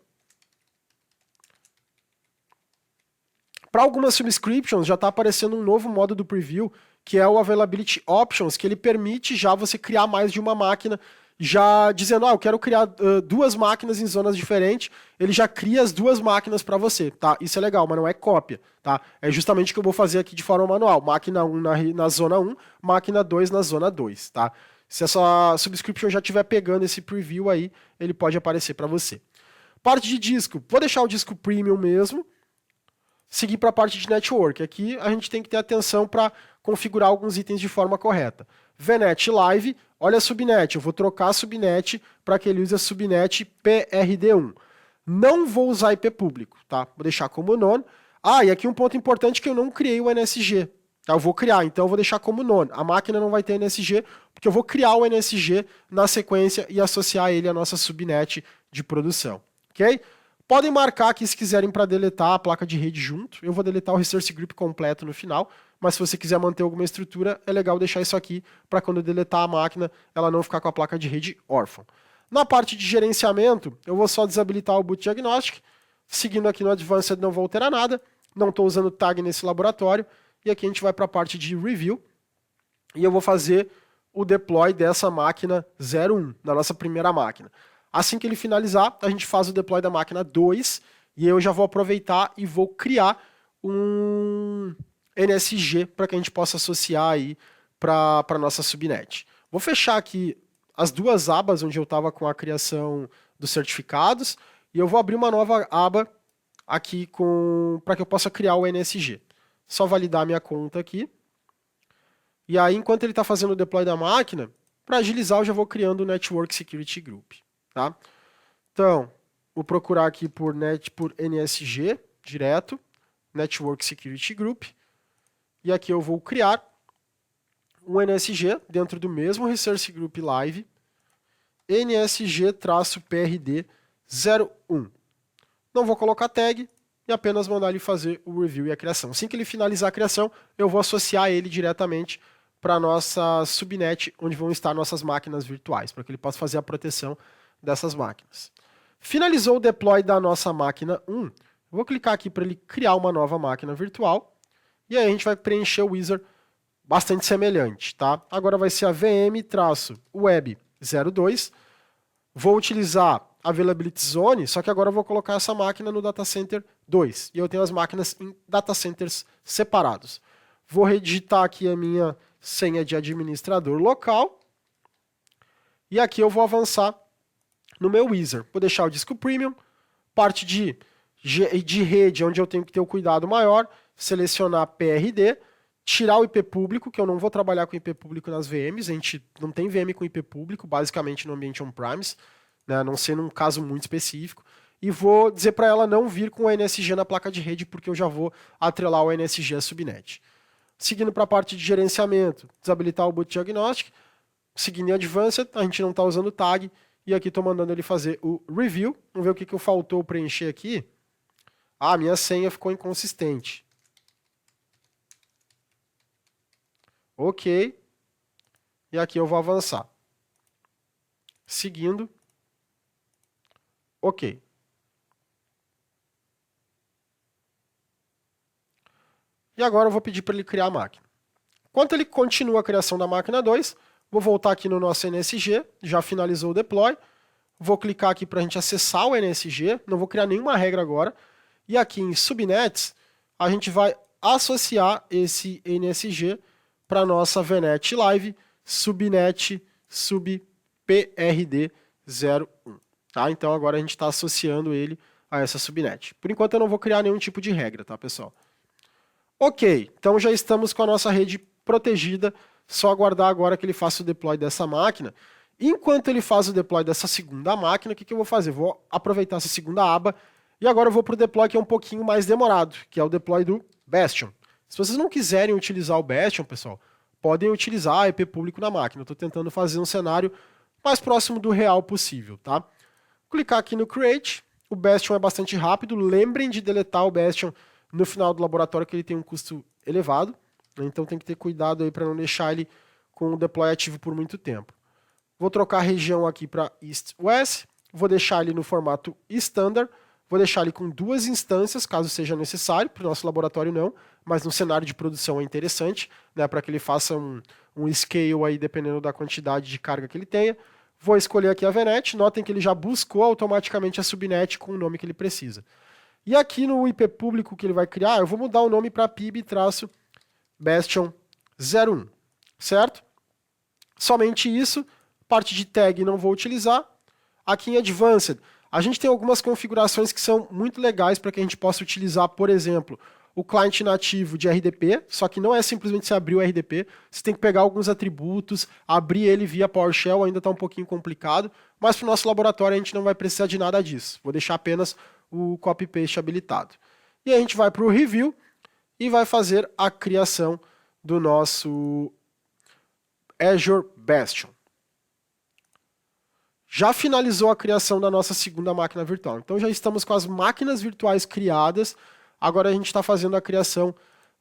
Para algumas subscriptions já está aparecendo um novo modo do preview, que é o Availability Options, que ele permite já você criar mais de uma máquina já dizendo, eu quero criar duas máquinas em zonas diferentes, ele já cria as duas máquinas para você, tá? Isso é legal, mas não é cópia, tá? É justamente o que eu vou fazer aqui de forma manual. Máquina 1 na zona 1, máquina 2 na zona 2, tá? Se essa subscription já estiver pegando esse preview aí, ele pode aparecer para você. Parte de disco, vou deixar o disco premium mesmo, seguir para a parte de network. Aqui a gente tem que ter atenção para configurar alguns itens de forma correta. VNet Live, olha a subnet, eu vou trocar a subnet para que ele use a subnet PRD1. Não vou usar IP público, tá? Vou deixar como none. E aqui um ponto importante que eu não criei o NSG. Tá? Eu vou criar, então eu vou deixar como none. A máquina não vai ter NSG, porque eu vou criar o NSG na sequência e associar ele à nossa subnet de produção, ok? Podem marcar aqui se quiserem para deletar a placa de rede junto. Eu vou deletar o resource group completo no final, mas se você quiser manter alguma estrutura, é legal deixar isso aqui para quando eu deletar a máquina, ela não ficar com a placa de rede órfã. Na parte de gerenciamento, eu vou só desabilitar o Boot Diagnostic. Seguindo aqui no Advanced não vou alterar nada. Não estou usando tag nesse laboratório. E aqui a gente vai para a parte de Review. E eu vou fazer o deploy dessa máquina 01, da nossa primeira máquina. Assim que ele finalizar, a gente faz o deploy da máquina 2 e eu já vou aproveitar e vou criar um NSG para que a gente possa associar aí para a nossa subnet. Vou fechar aqui as duas abas onde eu estava com a criação dos certificados e eu vou abrir uma nova aba aqui para que eu possa criar o NSG. Só validar minha conta aqui. E aí, enquanto ele está fazendo o deploy da máquina, para agilizar, eu já vou criando o Network Security Group. Tá? Então, vou procurar aqui por NSG, direto, Network Security Group, e aqui eu vou criar um NSG dentro do mesmo Resource Group Live, NSG-PRD01. Não vou colocar tag e apenas mandar ele fazer o review e a criação. Assim que ele finalizar a criação, eu vou associar ele diretamente para a nossa subnet, onde vão estar nossas máquinas virtuais, para que ele possa fazer a proteção dessas máquinas. Finalizou o deploy da nossa máquina 1, eu vou clicar aqui para ele criar uma nova máquina virtual, e aí a gente vai preencher o wizard bastante semelhante, tá? Agora vai ser a VM-web02, vou utilizar a Availability Zone, só que agora eu vou colocar essa máquina no Data Center 2, e eu tenho as máquinas em data centers separados. Vou redigitar aqui a minha senha de administrador local, e aqui eu vou avançar no meu wizard. Vou deixar o disco premium, parte de rede, onde eu tenho que ter o cuidado maior, selecionar PRD, tirar o IP público, que eu não vou trabalhar com IP público nas VMs, a gente não tem VM com IP público, basicamente no ambiente on-premise, né, a não ser num caso muito específico, e vou dizer para ela não vir com o NSG na placa de rede, porque eu já vou atrelar o NSG à subnet. Seguindo para a parte de gerenciamento, desabilitar o Boot Diagnostic, seguindo em Advanced, a gente não está usando tag, e aqui estou mandando ele fazer o review. Vamos ver o que faltou preencher aqui. Minha senha ficou inconsistente. Ok. E aqui eu vou avançar. Seguindo. Ok. E agora eu vou pedir para ele criar a máquina. Enquanto ele continua a criação da máquina 2, vou voltar aqui no nosso NSG, já finalizou o deploy. Vou clicar aqui para a gente acessar o NSG, não vou criar nenhuma regra agora. E aqui em Subnets, a gente vai associar esse NSG para a nossa VNet Live Subnet Sub PRD01. Tá? Então agora a gente está associando ele a essa subnet. Por enquanto eu não vou criar nenhum tipo de regra, tá, pessoal? Ok, então já estamos com a nossa rede protegida, só aguardar agora que ele faça o deploy dessa máquina. Enquanto ele faz o deploy dessa segunda máquina, o que eu vou fazer? Vou aproveitar essa segunda aba e agora eu vou para o deploy que é um pouquinho mais demorado, que é o deploy do Bastion. Se vocês não quiserem utilizar o Bastion, pessoal, podem utilizar IP público na máquina. Eu estou tentando fazer um cenário mais próximo do real possível, tá? Clicar aqui no Create, o Bastion é bastante rápido, lembrem de deletar o Bastion no final do laboratório, que ele tem um custo elevado, né? Então tem que ter cuidado aí para não deixar ele com o deploy ativo por muito tempo. Vou trocar a região aqui para East-West, vou deixar ele no formato Standard, vou deixar ele com 2 instâncias, caso seja necessário, para o nosso laboratório não, mas no cenário de produção é interessante, né, para que ele faça um scale aí, dependendo da quantidade de carga que ele tenha. Vou escolher aqui a VNet, notem que ele já buscou automaticamente a subnet com o nome que ele precisa. E aqui no IP público que ele vai criar, eu vou mudar o nome para pib-bastion01, certo? Somente isso, parte de tag não vou utilizar. Aqui em Advanced, a gente tem algumas configurações que são muito legais para que a gente possa utilizar, por exemplo, o cliente nativo de RDP, só que não é simplesmente você abrir o RDP, você tem que pegar alguns atributos, abrir ele via PowerShell, ainda está um pouquinho complicado, mas para o nosso laboratório a gente não vai precisar de nada disso, vou deixar apenas o copy-paste habilitado. E a gente vai para o Review e vai fazer a criação do nosso Azure Bastion. Já finalizou a criação da nossa segunda máquina virtual, então já estamos com as máquinas virtuais criadas. Agora a gente está fazendo a criação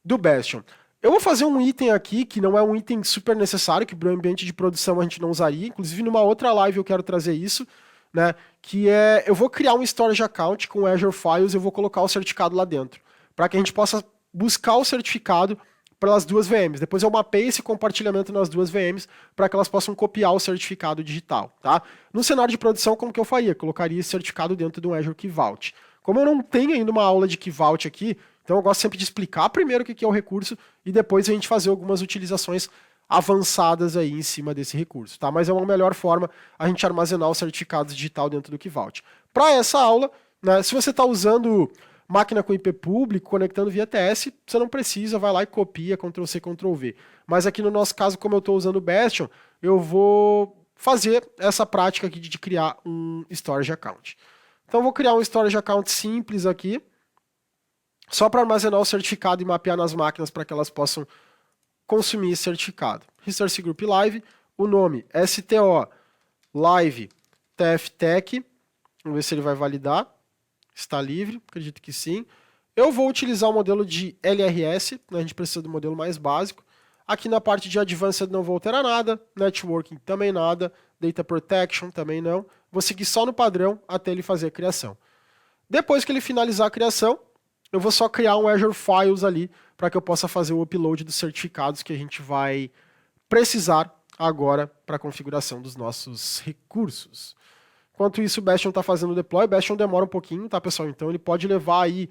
do Bastion. Eu vou fazer um item aqui, que não é um item super necessário, que para o ambiente de produção a gente não usaria. Inclusive, numa outra live eu quero trazer isso, né? Que é, eu vou criar um storage account com Azure Files e eu vou colocar o certificado lá dentro, para que a gente possa buscar o certificado pelas duas VMs. Depois eu mapeio esse compartilhamento nas duas VMs para que elas possam copiar o certificado digital, tá? No cenário de produção, como que eu faria? Colocaria esse certificado dentro do Azure Key Vault. Como eu não tenho ainda uma aula de Key Vault aqui, então eu gosto sempre de explicar primeiro o que é o recurso e depois a gente fazer algumas utilizações avançadas aí em cima desse recurso, tá? Mas é uma melhor forma a gente armazenar o certificado digital dentro do Key Vault. Para essa aula, né, se você está usando máquina com IP público, conectando via TS, você não precisa, vai lá e copia, Ctrl+C, Ctrl+V. Mas aqui no nosso caso, como eu estou usando o Bastion, eu vou fazer essa prática aqui de criar um storage account. Então, vou criar um storage account simples aqui, só para armazenar o certificado e mapear nas máquinas para que elas possam consumir esse certificado. Resource Group Live, o nome STO Live TFTech, vamos ver se ele vai validar, está livre, acredito que sim. Eu vou utilizar o modelo de LRS, né, a gente precisa do modelo mais básico. Aqui na parte de Advanced não vou alterar nada, Networking também nada, Data Protection também não. Vou seguir só no padrão até ele fazer a criação. Depois que ele finalizar a criação, eu vou só criar um Azure Files ali para que eu possa fazer o upload dos certificados que a gente vai precisar agora para a configuração dos nossos recursos. Enquanto isso, o Bastion está fazendo o deploy. O Bastion demora um pouquinho, tá, pessoal? Então ele pode levar aí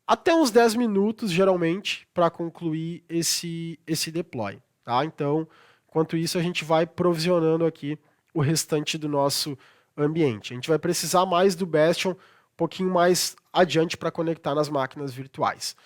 até uns 10 minutos, geralmente, para concluir esse deploy, tá? Então, enquanto isso, a gente vai provisionando aqui o restante do nosso ambiente. A gente vai precisar mais do Bastion um pouquinho mais adiante para conectar nas máquinas virtuais.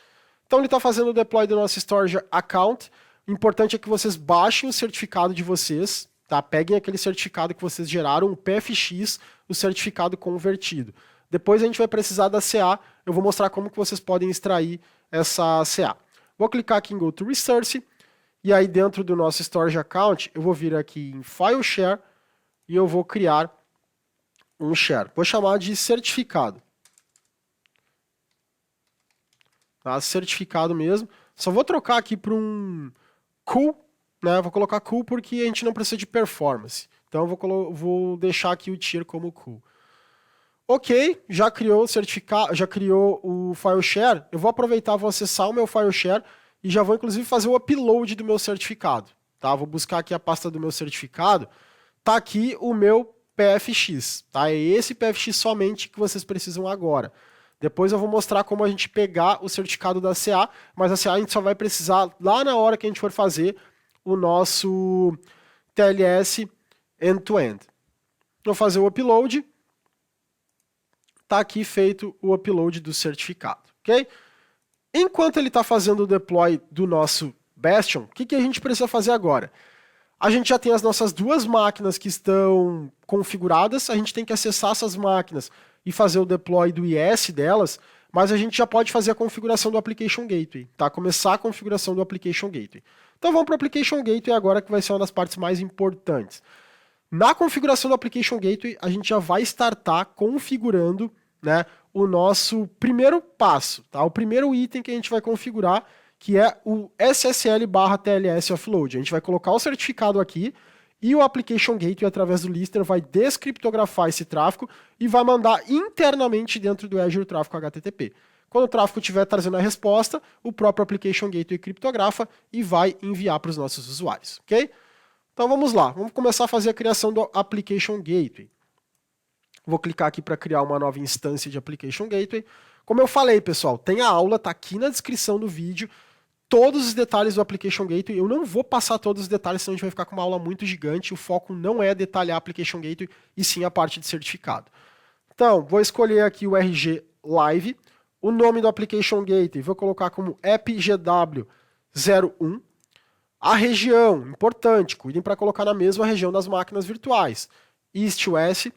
Então, ele está fazendo o deploy do nosso storage account. O importante é que vocês baixem o certificado de vocês, tá? Peguem aquele certificado que vocês geraram, o PFX, o certificado convertido. Depois a gente vai precisar da CA, eu vou mostrar como que vocês podem extrair essa CA. Vou clicar aqui em Go to Resource, e aí dentro do nosso Storage Account, eu vou vir aqui em File Share, e eu vou criar um share. Vou chamar de certificado. Tá? Certificado mesmo. Só vou trocar aqui para um cool, né? Vou colocar cool porque a gente não precisa de performance. Então eu vou deixar aqui o tier como cool. Ok, já criou o certificado, já criou o file share. Eu vou aproveitar, vou acessar o meu file share e já vou inclusive fazer o upload do meu certificado. Tá? Vou buscar aqui a pasta do meu certificado. Tá aqui o meu PFX. Tá? É esse PFX somente que vocês precisam agora. Depois eu vou mostrar como a gente pegar o certificado da CA, mas a CA a gente só vai precisar lá na hora que a gente for fazer o nosso TLS end-to-end. Vou fazer o upload. Está aqui feito o upload do certificado, ok? Enquanto ele está fazendo o deploy do nosso Bastion, o que a gente precisa fazer agora? A gente já tem as nossas duas máquinas que estão configuradas, a gente tem que acessar essas máquinas e fazer o deploy do IS delas, mas a gente já pode fazer a configuração do Application Gateway, tá? Começar a configuração do Application Gateway. Então vamos para o Application Gateway agora, que vai ser uma das partes mais importantes. Na configuração do Application Gateway, a gente já vai startar configurando, né, o nosso primeiro passo, tá? O primeiro item que a gente vai configurar, que é o SSL/TLS offload. A gente vai colocar o certificado aqui e o Application Gateway, através do listener, vai descriptografar esse tráfego e vai mandar internamente dentro do Azure tráfego HTTP. Quando o tráfego estiver trazendo a resposta, o próprio Application Gateway criptografa e vai enviar para os nossos usuários, ok? Então vamos lá, vamos começar a fazer a criação do Application Gateway. Vou clicar aqui para criar uma nova instância de Application Gateway. Como eu falei, pessoal, tem a aula, tá aqui na descrição do vídeo, todos os detalhes do Application Gateway. Eu não vou passar todos os detalhes, senão a gente vai ficar com uma aula muito gigante. O foco não é detalhar a Application Gateway, e sim a parte de certificado. Então, vou escolher aqui o RG Live, o nome do Application Gateway, vou colocar como AppGW01. A região, importante, cuidem para colocar na mesma região das máquinas virtuais, East-West.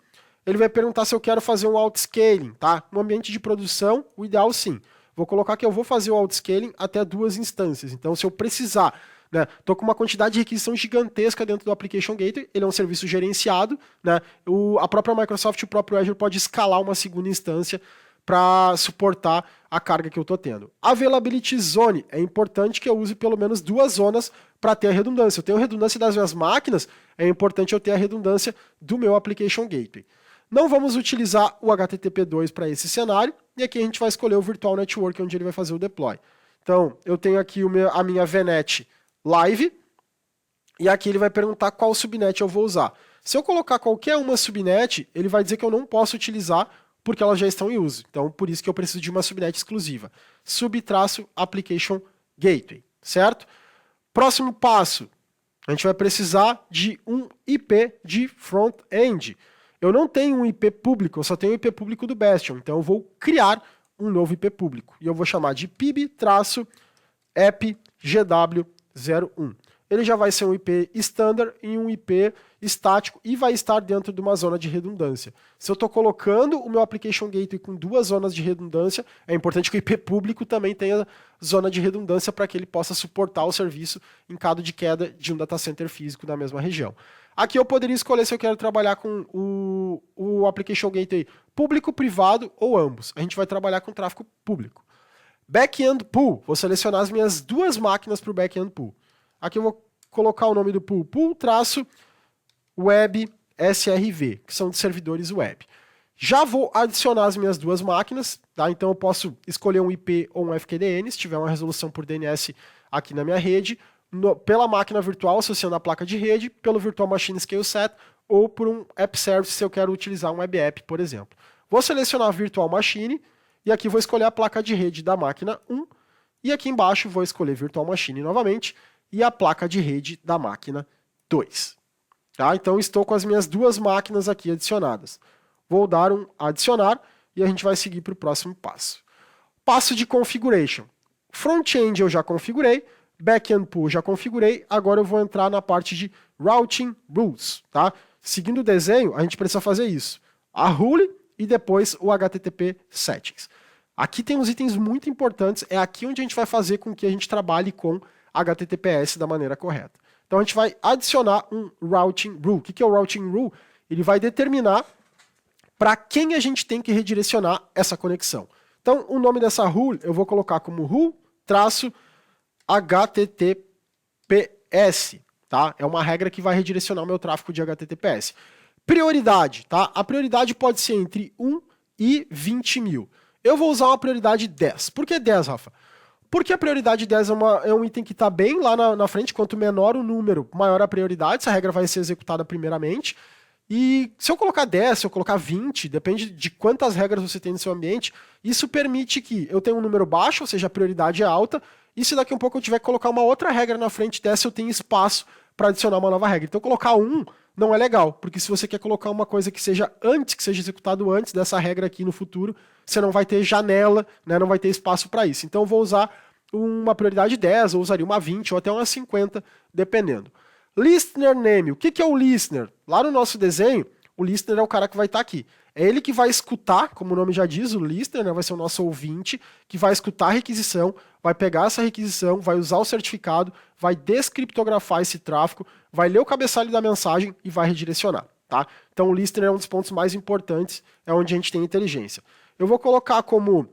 Ele vai perguntar se eu quero fazer um outscaling, tá? No ambiente de produção, o ideal sim. Vou colocar que eu vou fazer o outscaling até 2 instâncias. Então, se eu precisar, né, tô com uma quantidade de requisição gigantesca dentro do Application Gateway, ele é um serviço gerenciado, né? A própria Microsoft e o próprio Azure pode escalar uma segunda instância para suportar a carga que eu estou tendo. Availability Zone, é importante que eu use pelo menos 2 zonas para ter a redundância. Eu tenho redundância das minhas máquinas, é importante eu ter a redundância do meu Application Gateway. Não vamos utilizar o HTTP2 para esse cenário, e aqui a gente vai escolher o Virtual Network, onde ele vai fazer o deploy. Então, eu tenho aqui a minha VNet Live, e aqui ele vai perguntar qual subnet eu vou usar. Se eu colocar qualquer uma subnet, ele vai dizer que eu não posso utilizar, porque elas já estão em uso. Então, por isso que eu preciso de uma subnet exclusiva. Sub-Application Gateway, certo? Próximo passo, a gente vai precisar de um IP de front-end. Eu não tenho um IP público, eu só tenho o IP público do Bastion. Então, eu vou criar um novo IP público. E eu vou chamar de pib-appgw01. Ele já vai ser um IP standard e um IP estático e vai estar dentro de uma zona de redundância. Se eu estou colocando o meu Application Gateway com 2 zonas de redundância, é importante que o IP público também tenha zona de redundância para que ele possa suportar o serviço em caso de queda de um data center físico na mesma região. Aqui eu poderia escolher se eu quero trabalhar com o Application Gateway público, privado ou ambos. A gente vai trabalhar com tráfego público. Backend Pool, vou selecionar as minhas 2 máquinas para o Backend Pool. Aqui eu vou colocar o nome do pool, pool-web SRV, que são de servidores web. Já vou adicionar as minhas 2 máquinas, tá? Então eu posso escolher um IP ou um FQDN, se tiver uma resolução por DNS aqui na minha rede, pela máquina virtual, associando a placa de rede, pelo Virtual Machine Scale Set, ou por um App Service, se eu quero utilizar um Web App, por exemplo. Vou selecionar a Virtual Machine, e aqui vou escolher a placa de rede da máquina 1, e aqui embaixo vou escolher Virtual Machine novamente, e a placa de rede da máquina 2. Tá? Então estou com as minhas 2 máquinas aqui adicionadas. Vou dar um adicionar e a gente vai seguir para o próximo passo. Passo de configuration. Front-end eu já configurei, back-end pool já configurei, agora eu vou entrar na parte de routing rules. Tá? Seguindo o desenho, a gente precisa fazer isso. A rule e depois o HTTP settings. Aqui tem uns itens muito importantes, é aqui onde a gente vai fazer com que a gente trabalhe com HTTPS da maneira correta. Então a gente vai adicionar um routing rule. O que é o routing rule? Ele vai determinar para quem a gente tem que redirecionar essa conexão. Então o nome dessa rule eu vou colocar como rule-https. Tá? É uma regra que vai redirecionar o meu tráfego de HTTPS. Prioridade. Tá? A prioridade pode ser entre 1 e 20 mil. Eu vou usar uma prioridade 10. Por que 10, Rafa? Porque a prioridade 10 é um item que está bem lá na frente, quanto menor o número, maior a prioridade, essa regra vai ser executada primeiramente. E se eu colocar 10, se eu colocar 20, depende de quantas regras você tem no seu ambiente, isso permite que eu tenha um número baixo, ou seja, a prioridade é alta, e se daqui a um pouco eu tiver que colocar uma outra regra na frente dessa, eu tenho espaço para adicionar uma nova regra. Então colocar 1 não é legal, porque se você quer colocar uma coisa que seja executado antes dessa regra aqui no futuro, você não vai ter janela, né, não vai ter espaço para isso. Então eu vou usar uma prioridade 10, ou usaria uma 20, ou até uma 50, dependendo. Listener name, o que é o listener? Lá no nosso desenho, o listener é o cara que vai estar aqui. É ele que vai escutar, como o nome já diz, o listener, né, vai ser o nosso ouvinte, que vai escutar a requisição, vai pegar essa requisição, vai usar o certificado, vai descriptografar esse tráfego, vai ler o cabeçalho da mensagem e vai redirecionar. Tá? Então o listener é um dos pontos mais importantes, é onde a gente tem inteligência. Eu vou colocar como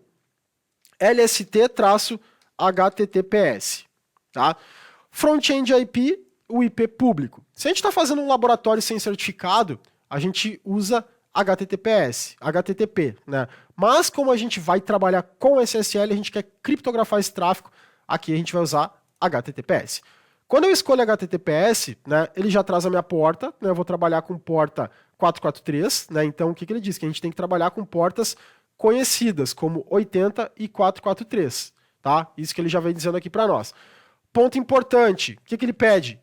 LST-HTTPS. Tá? Front-end IP, o IP público. Se a gente está fazendo um laboratório sem certificado, a gente usa HTTP, né? Mas como a gente vai trabalhar com SSL, a gente quer criptografar esse tráfego, aqui a gente vai usar HTTPS. Quando eu escolho HTTPS, né, ele já traz a minha porta, né, eu vou trabalhar com porta 443, né, então o que ele diz? Que a gente tem que trabalhar com portas conhecidas, como 80 e 443, tá? Isso que ele já vem dizendo aqui para nós. Ponto importante, o que ele pede?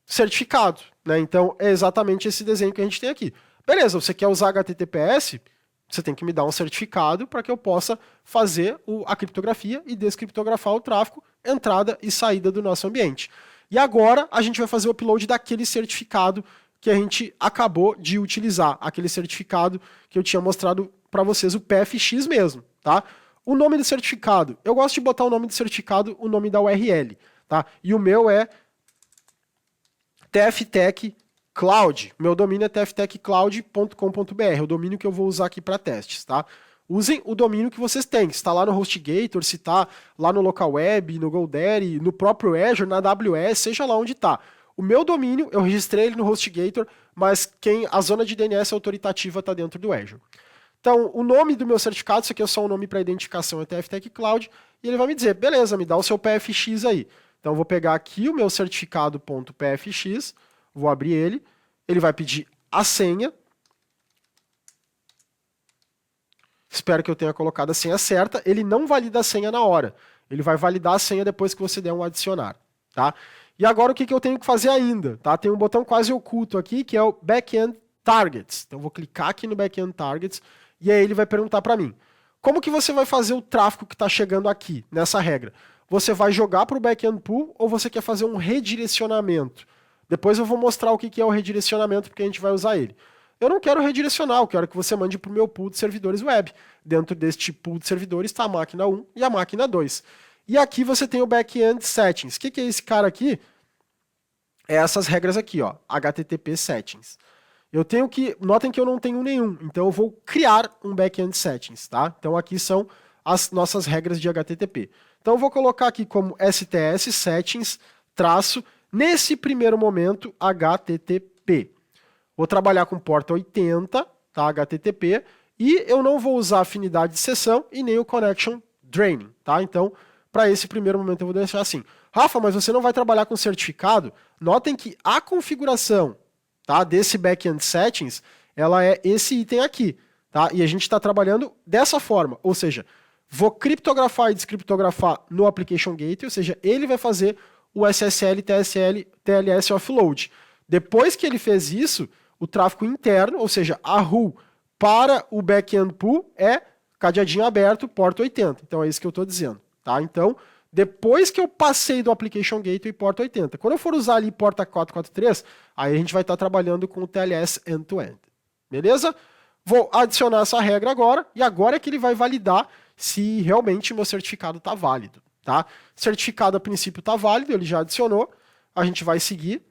Certificado, né, então é exatamente esse desenho que a gente tem aqui. Beleza, você quer usar HTTPS? Você tem que me dar um certificado para que eu possa fazer a criptografia e descriptografar o tráfego, entrada e saída do nosso ambiente. E agora a gente vai fazer o upload daquele certificado que a gente acabou de utilizar, aquele certificado que eu tinha mostrado para vocês, o PFX mesmo, tá? O nome do certificado, eu gosto de botar o nome do certificado, o nome da URL, tá? E o meu é TFTech Cloud. Meu domínio é tftechcloud.com.br, o domínio que eu vou usar aqui para testes, tá? Usem o domínio que vocês têm. Se está lá no HostGator, se está lá no local web, no GoDaddy, no próprio Azure, na AWS, seja lá onde está. O meu domínio, eu registrei ele no HostGator, mas a zona de DNS autoritativa está dentro do Azure. Então, o nome do meu certificado, isso aqui é só um nome para identificação, é TFTech Cloud, e ele vai me dizer, beleza, me dá o seu PFX aí. Então, eu vou pegar aqui o meu certificado.pfx, vou abrir ele vai pedir a senha. Espero que eu tenha colocado a senha certa. Ele não valida a senha na hora. Ele vai validar a senha depois que você der um adicionar, tá? E agora o que eu tenho que fazer ainda, tá? Tem um botão quase oculto aqui, que é o Backend Targets. Então eu vou clicar aqui no Backend Targets e aí ele vai perguntar para mim, como que você vai fazer o tráfego que está chegando aqui, nessa regra? Você vai jogar para o Backend Pool ou você quer fazer um redirecionamento? Depois eu vou mostrar o que é o redirecionamento, porque a gente vai usar ele. Eu não quero redirecionar, eu quero que você mande para o meu pool de servidores web. Dentro deste pool de servidores está a máquina 1 e a máquina 2. E aqui você tem o Backend Settings. O que é esse cara aqui? É essas regras aqui, ó, HTTP Settings. Eu tenho que, notem que eu não tenho nenhum, então eu vou criar um Backend Settings, tá? Então aqui são as nossas regras de HTTP. Então eu vou colocar aqui como STS Settings, traço, nesse primeiro momento, HTTP. Vou trabalhar com porta 80, tá? HTTP, e eu não vou usar afinidade de sessão e nem o connection draining, tá? Então, para esse primeiro momento eu vou deixar assim. Rafa, mas você não vai trabalhar com certificado? Notem que a configuração, tá, desse backend settings, ela é esse item aqui, tá? E a gente está trabalhando dessa forma, ou seja, vou criptografar e descriptografar no application gateway, ou seja, ele vai fazer o SSL, TSL, TLS offload. Depois que ele fez isso, o tráfego interno, ou seja, a rule para o backend pool é cadeadinho aberto, porta 80. Então é isso que eu estou dizendo, tá? Então, depois que eu passei do application gateway, porta 80. Quando eu for usar ali porta 443, aí a gente vai estar trabalhando com o TLS end-to-end. Beleza? Vou adicionar essa regra agora, e agora é que ele vai validar se realmente meu certificado está válido, tá? Certificado a princípio está válido, ele já adicionou, a gente vai seguir.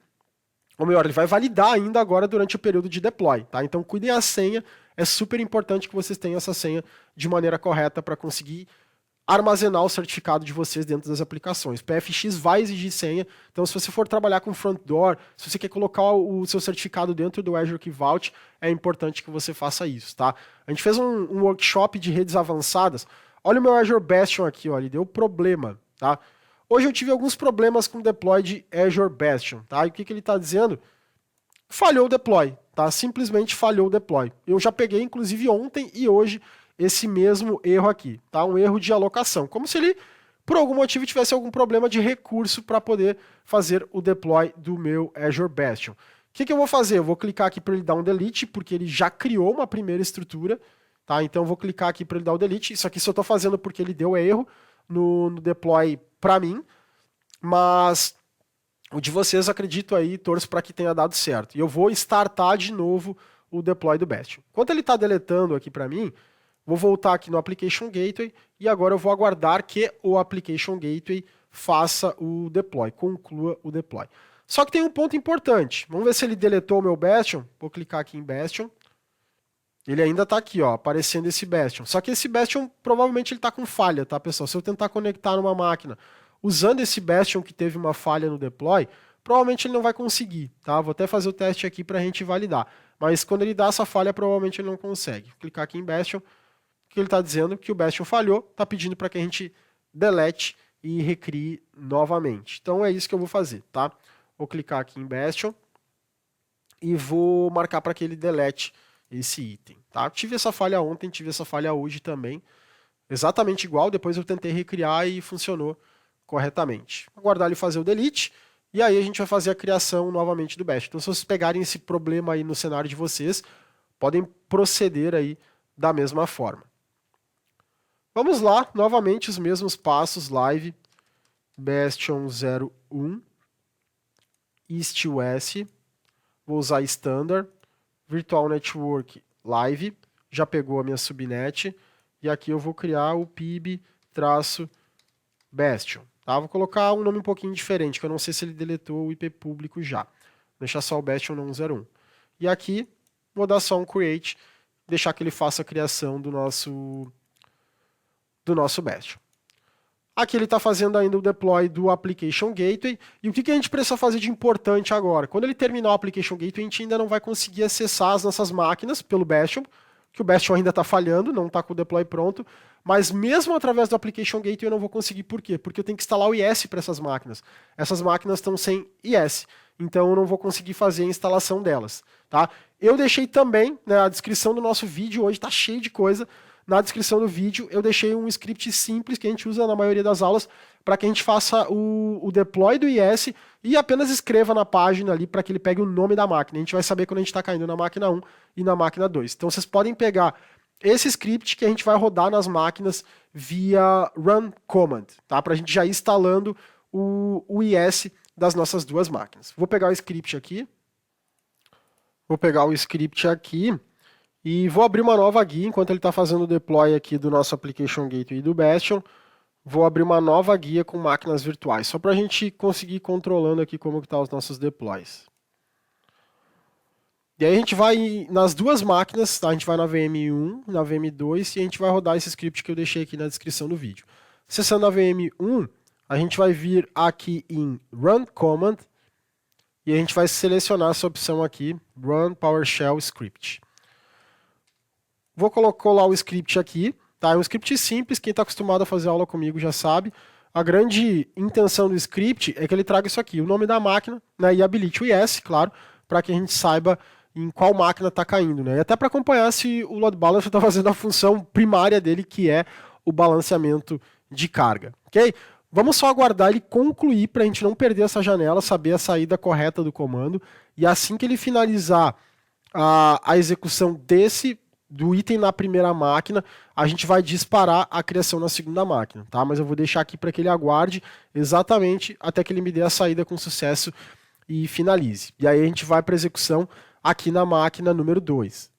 Ou melhor, ele vai validar ainda agora durante o período de deploy, tá? Então cuidem a senha, é super importante que vocês tenham essa senha de maneira correta para conseguir armazenar o certificado de vocês dentro das aplicações. PFX vai exigir senha, então se você for trabalhar com front door, se você quer colocar o seu certificado dentro do Azure Key Vault, é importante que você faça isso, tá? A gente fez um workshop de redes avançadas. Olha o meu Azure Bastion aqui, ó, ele deu problema, tá? Hoje eu tive alguns problemas com o deploy de Azure Bastion, tá? E o que ele está dizendo? Falhou o deploy, tá? Simplesmente falhou o deploy. Eu já peguei, inclusive, ontem e hoje, esse mesmo erro aqui, tá? Um erro de alocação. Como se ele, por algum motivo, tivesse algum problema de recurso para poder fazer o deploy do meu Azure Bastion. O que eu vou fazer? Eu vou clicar aqui para ele dar um delete, porque ele já criou uma primeira estrutura, tá? Então eu vou clicar aqui para ele dar o delete. Isso aqui só estou fazendo porque ele deu erro no deploy para mim, mas o de vocês, acredito aí, torço para que tenha dado certo. E eu vou startar de novo o deploy do Bastion. Enquanto ele está deletando aqui para mim, vou voltar aqui no Application Gateway e agora eu vou aguardar que o Application Gateway faça o deploy, conclua o deploy. Só que tem um ponto importante. Vamos ver se ele deletou o meu Bastion. Vou clicar aqui em Bastion. Ele ainda está aqui, ó, aparecendo esse Bastion. Só que esse Bastion, provavelmente ele está com falha, tá, pessoal? Se eu tentar conectar numa máquina usando esse Bastion que teve uma falha no deploy, provavelmente ele não vai conseguir, tá? Vou até fazer o teste aqui para a gente validar. Mas quando ele dá essa falha, provavelmente ele não consegue. Vou clicar aqui em Bastion, que ele está dizendo que o Bastion falhou, está pedindo para que a gente delete e recrie novamente. Então é isso que eu vou fazer, tá? Vou clicar aqui em Bastion e vou marcar para que ele delete esse item. Tá? Tive essa falha ontem, tive essa falha hoje também. Exatamente igual, depois eu tentei recriar e funcionou corretamente. Vou aguardar ele fazer o delete, e aí a gente vai fazer a criação novamente do Bastion. Então, se vocês pegarem esse problema aí no cenário de vocês, podem proceder aí da mesma forma. Vamos lá, novamente os mesmos passos, live, Bastion 01, east-west, vou usar standard, virtual network live, já pegou a minha subnet, e aqui eu vou criar o pib-bastion. Tá? Vou colocar um nome um pouquinho diferente, que eu não sei se ele deletou o IP público já. Vou deixar só o Bastion 101. E aqui, vou dar só um create, deixar que ele faça a criação do nosso Bastion. Aqui ele está fazendo ainda o deploy do Application Gateway. E o que a gente precisa fazer de importante agora? Quando ele terminar o Application Gateway, a gente ainda não vai conseguir acessar as nossas máquinas pelo Bastion, que o Bastion ainda está falhando, não está com o deploy pronto. Mas mesmo através do Application Gateway eu não vou conseguir. Por quê? Porque eu tenho que instalar o IS para essas máquinas. Essas máquinas estão sem IS, então eu não vou conseguir fazer a instalação delas. Tá? Eu deixei também, né, a descrição do nosso vídeo hoje está cheio de coisa. Na descrição do vídeo eu deixei um script simples que a gente usa na maioria das aulas para que a gente faça o deploy do IS e apenas escreva na página ali para que ele pegue o nome da máquina. A gente vai saber quando a gente está caindo na máquina 1 e na máquina 2. Então vocês podem pegar esse script que a gente vai rodar nas máquinas via run command, tá? Para a gente já ir instalando o IS das nossas duas máquinas. Vou pegar o script aqui. E vou abrir uma nova guia enquanto ele está fazendo o deploy aqui do nosso Application Gateway e do Bastion. Vou abrir uma nova guia com máquinas virtuais, só para a gente conseguir ir controlando aqui como estão os nossos deploys. E aí a gente vai nas duas máquinas, tá? A gente vai na VM1, na VM2 e a gente vai rodar esse script que eu deixei aqui na descrição do vídeo. Acessando a VM1, a gente vai vir aqui em Run Command e a gente vai selecionar essa opção aqui, Run PowerShell Script. Vou colar o script aqui, tá? É um script simples, quem está acostumado a fazer aula comigo já sabe. A grande intenção do script é que ele traga isso aqui, o nome da máquina, né? E habilite o IS, claro, para que a gente saiba em qual máquina está caindo, né? E até para acompanhar se o load balancer está fazendo a função primária dele, que é o balanceamento de carga, ok? Vamos só aguardar ele concluir para a gente não perder essa janela, saber a saída correta do comando, e assim que ele finalizar a execução do item na primeira máquina, a gente vai disparar a criação na segunda máquina, tá? Mas eu vou deixar aqui para que ele aguarde exatamente até que ele me dê a saída com sucesso e finalize. E aí a gente vai para a execução aqui na máquina número 2.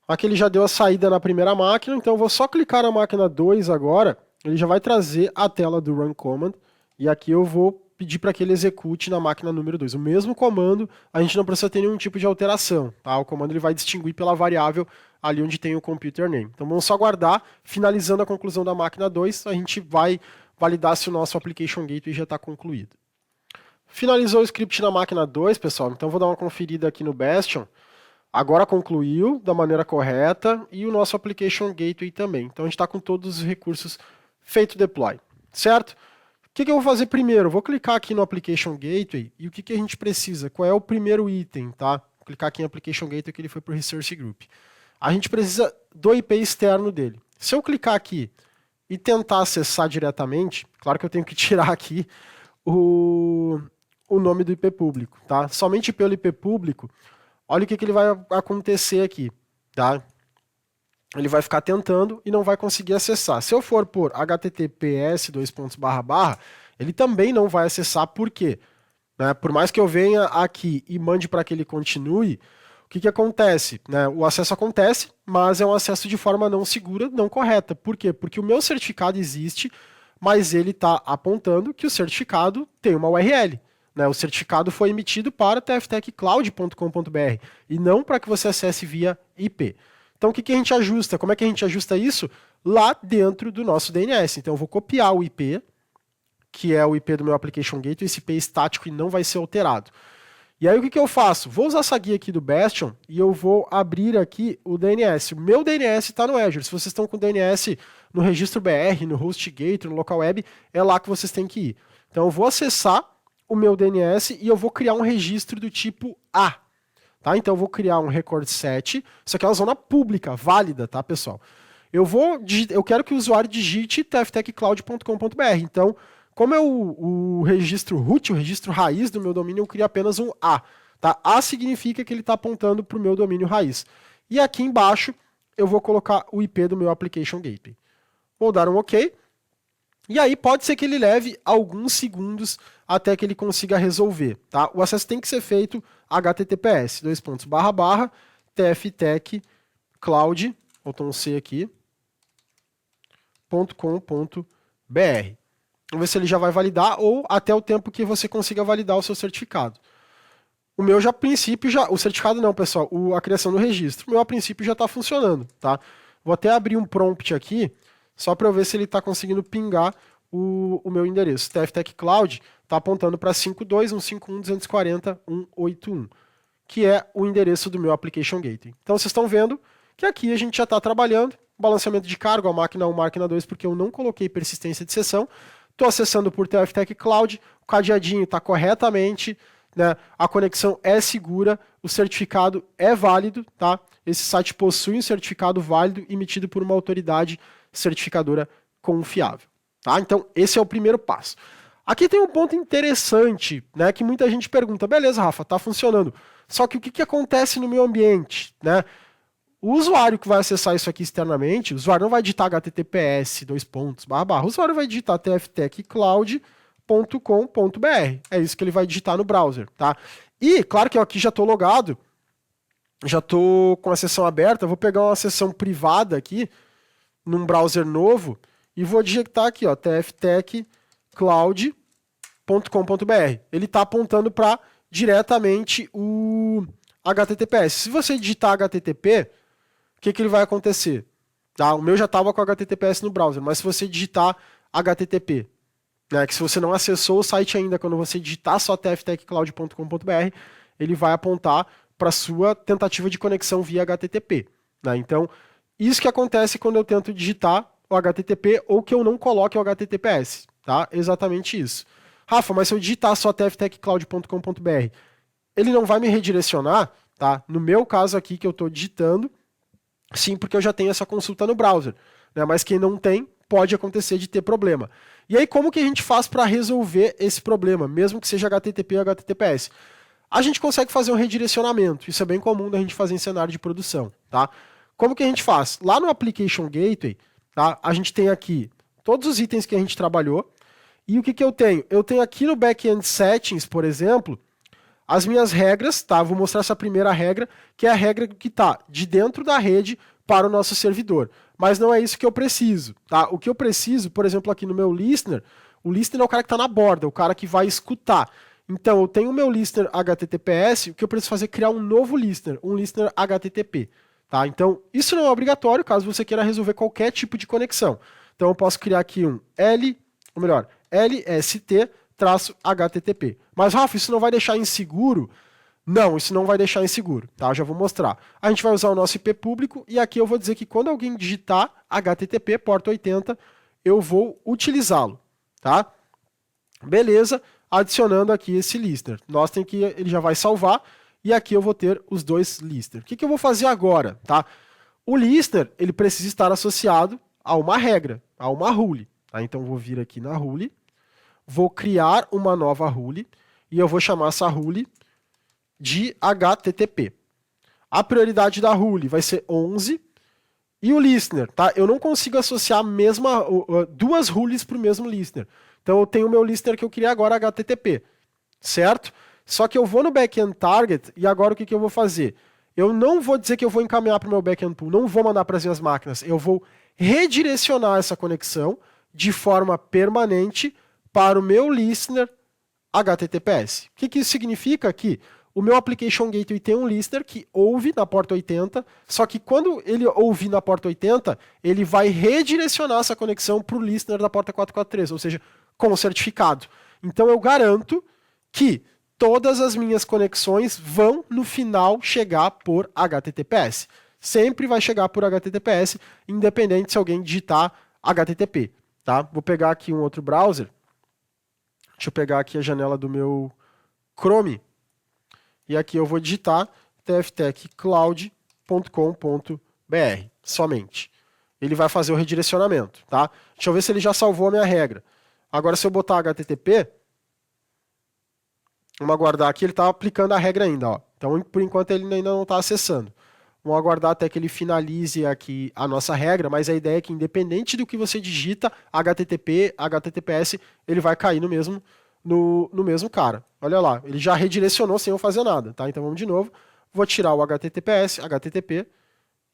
Aqui ele já deu a saída na primeira máquina, então eu vou só clicar na máquina 2 agora, ele já vai trazer a tela do Run Command, e aqui eu vou pedir para que ele execute na máquina número 2. O mesmo comando, a gente não precisa ter nenhum tipo de alteração, tá? O comando ele vai distinguir pela variável ali onde tem o computer name. Então vamos só aguardar, finalizando a conclusão da máquina 2, a gente vai validar se o nosso Application Gateway já está concluído. Finalizou o script na máquina 2, pessoal, então vou dar uma conferida aqui no Bastion. Agora concluiu da maneira correta e o nosso Application Gateway também. Então a gente está com todos os recursos feito deploy, certo? O que eu vou fazer primeiro? Vou clicar aqui no Application Gateway e o que a gente precisa? Qual é o primeiro item, tá? Vou clicar aqui em Application Gateway que ele foi para o Resource Group. A gente precisa do IP externo dele. Se eu clicar aqui e tentar acessar diretamente, claro que eu tenho que tirar aqui o nome do IP público, tá? Somente pelo IP público, olha o que ele vai acontecer aqui, tá? Ele vai ficar tentando e não vai conseguir acessar. Se eu for por https://, ele também não vai acessar, por quê? Né? Por mais que eu venha aqui e mande para que ele continue, o que acontece? Né? O acesso acontece, mas é um acesso de forma não segura, não correta. Por quê? Porque o meu certificado existe, mas ele está apontando que o certificado tem uma URL. Né? O certificado foi emitido para tftechcloud.com.br e não para que você acesse via IP. Então o que a gente ajusta? Como é que a gente ajusta isso? Lá dentro do nosso DNS. Então eu vou copiar o IP, que é o IP do meu Application Gateway, esse IP é estático e não vai ser alterado. E aí o que eu faço? Vou usar essa guia aqui do Bastion e eu vou abrir aqui o DNS. O meu DNS está no Azure. Se vocês estão com o DNS no registro BR, no HostGator, no local web, é lá que vocês têm que ir. Então eu vou acessar o meu DNS e eu vou criar um registro do tipo A. Tá? Então eu vou criar um record set, isso aqui é uma zona pública, válida, tá, pessoal? Eu quero que o usuário digite tftechcloud.com.br. Então, como é o registro root, o registro raiz do meu domínio, eu crio apenas um A. Tá? A significa que ele está apontando para o meu domínio raiz. E aqui embaixo eu vou colocar o IP do meu application gateway. Vou dar um OK. E aí pode ser que ele leve alguns segundos até que ele consiga resolver. Tá? O acesso tem que ser feito https, tftechcloud, botão C aqui, .com.br. Vamos ver se ele já vai validar ou até o tempo que você consiga validar o seu certificado. O meu já, a princípio, o certificado não, pessoal, a criação do registro, o meu a princípio já está funcionando, tá? Vou até abrir um prompt aqui, só para eu ver se ele está conseguindo pingar o meu endereço. TFTech Cloud está apontando para 52.151.240.181, que é o endereço do meu Application Gateway. Então vocês estão vendo que aqui a gente já está trabalhando, balanceamento de cargo, a máquina 1, máquina 2, porque eu não coloquei persistência de sessão. Estou acessando por TFTech Cloud, o cadeadinho está corretamente, né? A conexão é segura, o certificado é válido, tá? Esse site possui um certificado válido emitido por uma autoridade certificadora confiável, tá? Então, esse é o primeiro passo. Aqui tem um ponto interessante, né, que muita gente pergunta, beleza, Rafa, está funcionando, só que o que acontece no meu ambiente, né? O usuário que vai acessar isso aqui externamente, o usuário não vai digitar https, o usuário vai digitar tftechcloud.com.br. É isso que ele vai digitar no browser, tá? E, claro que eu aqui já estou logado, já estou com a sessão aberta, vou pegar uma sessão privada aqui, num browser novo, e vou digitar aqui, ó, tftechcloud.com.br. Ele está apontando para diretamente o HTTPS. Se você digitar HTTP, o que ele vai acontecer? Tá? O meu já estava com HTTPS no browser, mas se você digitar HTTP, né, que se você não acessou o site ainda, quando você digitar só tftechcloud.com.br, ele vai apontar para a sua tentativa de conexão via HTTP. Né? Então, isso que acontece quando eu tento digitar o HTTP ou que eu não coloque o HTTPS. Tá? Exatamente isso. Rafa, mas se eu digitar só tftechcloud.com.br, ele não vai me redirecionar? Tá? No meu caso aqui que eu estou digitando, sim, porque eu já tenho essa consulta no browser. Né? Mas quem não tem, pode acontecer de ter problema. E aí, como que a gente faz para resolver esse problema, mesmo que seja HTTP ou HTTPS? A gente consegue fazer um redirecionamento. Isso é bem comum da gente fazer em cenário de produção. Tá? Como que a gente faz? Lá no Application Gateway, tá? A gente tem aqui todos os itens que a gente trabalhou. E o que eu tenho? Eu tenho aqui no Backend Settings, por exemplo, as minhas regras, tá? Vou mostrar essa primeira regra, que é a regra que está de dentro da rede para o nosso servidor. Mas não é isso que eu preciso, tá? O que eu preciso, por exemplo, aqui no meu listener, o listener é o cara que está na borda, o cara que vai escutar. Então, eu tenho o meu listener HTTPS, o que eu preciso fazer é criar um novo listener, um listener HTTP. Tá? Então, isso não é obrigatório, caso você queira resolver qualquer tipo de conexão. Então, eu posso criar aqui um LST-HTTP. Mas, Rafa, isso não vai deixar inseguro? Não, isso não vai deixar inseguro, tá? Eu já vou mostrar. A gente vai usar o nosso IP público e aqui eu vou dizer que quando alguém digitar HTTP, porta 80, eu vou utilizá-lo, tá? Beleza, adicionando aqui esse listener. Ele já vai salvar e aqui eu vou ter os dois listeners. O que eu vou fazer agora, tá? O listener, ele precisa estar associado a uma regra, a uma rule, tá? Então eu vou vir aqui na rule, vou criar uma nova rule e eu vou chamar essa rule de HTTP. A prioridade da rule vai ser 11 e o listener, tá? Eu não consigo associar duas rules para o mesmo listener. Então eu tenho o meu listener que eu criei agora HTTP, certo? Só que eu vou no backend target e agora o que eu vou fazer? Eu não vou dizer que eu vou encaminhar para o meu backend pool, não vou mandar para as minhas máquinas, eu vou redirecionar essa conexão de forma permanente para o meu listener HTTPS. O que isso significa? Que o meu Application Gateway tem um listener que ouve na porta 80, só que quando ele ouvir na porta 80, ele vai redirecionar essa conexão para o listener da porta 443, ou seja, com o certificado. Então eu garanto que todas as minhas conexões vão, no final, chegar por HTTPS. Sempre vai chegar por HTTPS, independente se alguém digitar HTTP. Tá? Vou pegar aqui um outro browser. Deixa eu pegar aqui a janela do meu Chrome. E aqui eu vou digitar tftechcloud.com.br somente. Ele vai fazer o redirecionamento, tá? Deixa eu ver se ele já salvou a minha regra. Agora, se eu botar HTTP, vamos aguardar aqui, ele está aplicando a regra ainda, ó. Então, por enquanto, ele ainda não está acessando. Vamos aguardar até que ele finalize aqui a nossa regra, mas a ideia é que, independente do que você digita, HTTP, HTTPS, ele vai cair no mesmo cara. Olha lá, ele já redirecionou sem eu fazer nada, tá? Então, vamos de novo. Vou tirar o HTTPS, HTTP,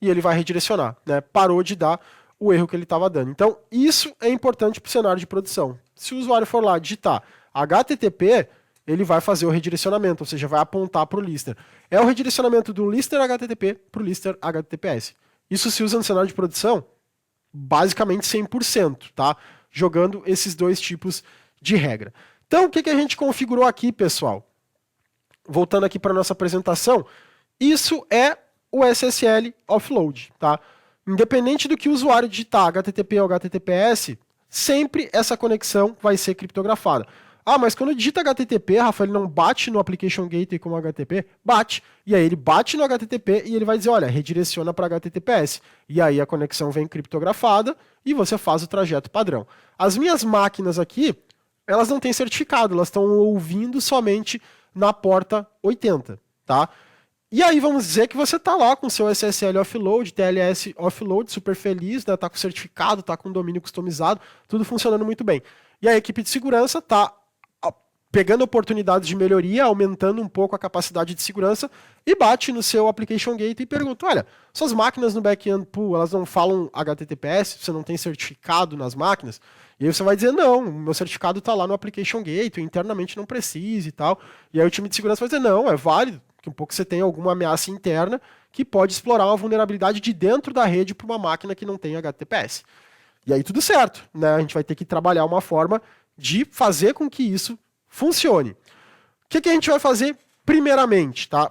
e ele vai redirecionar, né? Parou de dar o erro que ele estava dando. Então, isso é importante para o cenário de produção. Se o usuário for lá digitar HTTP, ele vai fazer o redirecionamento, ou seja, vai apontar para o listener. É o redirecionamento do listener HTTP para o listener HTTPS. Isso se usa no cenário de produção basicamente 100%, tá? Jogando esses dois tipos de regra. Então, o que a gente configurou aqui, pessoal? Voltando aqui para a nossa apresentação, isso é o SSL offload, tá? Independente do que o usuário digitar HTTP ou HTTPS, sempre essa conexão vai ser criptografada. Ah, mas quando digita HTTP, Rafa, ele não bate no Application Gateway como HTTP? Bate. E aí ele bate no HTTP e ele vai dizer, olha, redireciona para HTTPS. E aí a conexão vem criptografada e você faz o trajeto padrão. As minhas máquinas aqui, elas não têm certificado, elas estão ouvindo somente na porta 80, tá? E aí vamos dizer que você está lá com seu SSL offload, TLS offload, super feliz, né? Tá com certificado, tá com domínio customizado, tudo funcionando muito bem. E a equipe de segurança está pegando oportunidades de melhoria, aumentando um pouco a capacidade de segurança e bate no seu Application Gateway e pergunta, olha, suas máquinas no back-end pool, elas não falam HTTPS? Você não tem certificado nas máquinas? E aí você vai dizer, não, o meu certificado está lá no Application Gateway, internamente não precisa e tal. E aí o time de segurança vai dizer, não, é válido, que um pouco você tem alguma ameaça interna que pode explorar uma vulnerabilidade de dentro da rede para uma máquina que não tem HTTPS. E aí tudo certo, né? A gente vai ter que trabalhar uma forma de fazer com que isso funcione. O que a gente vai fazer primeiramente, tá?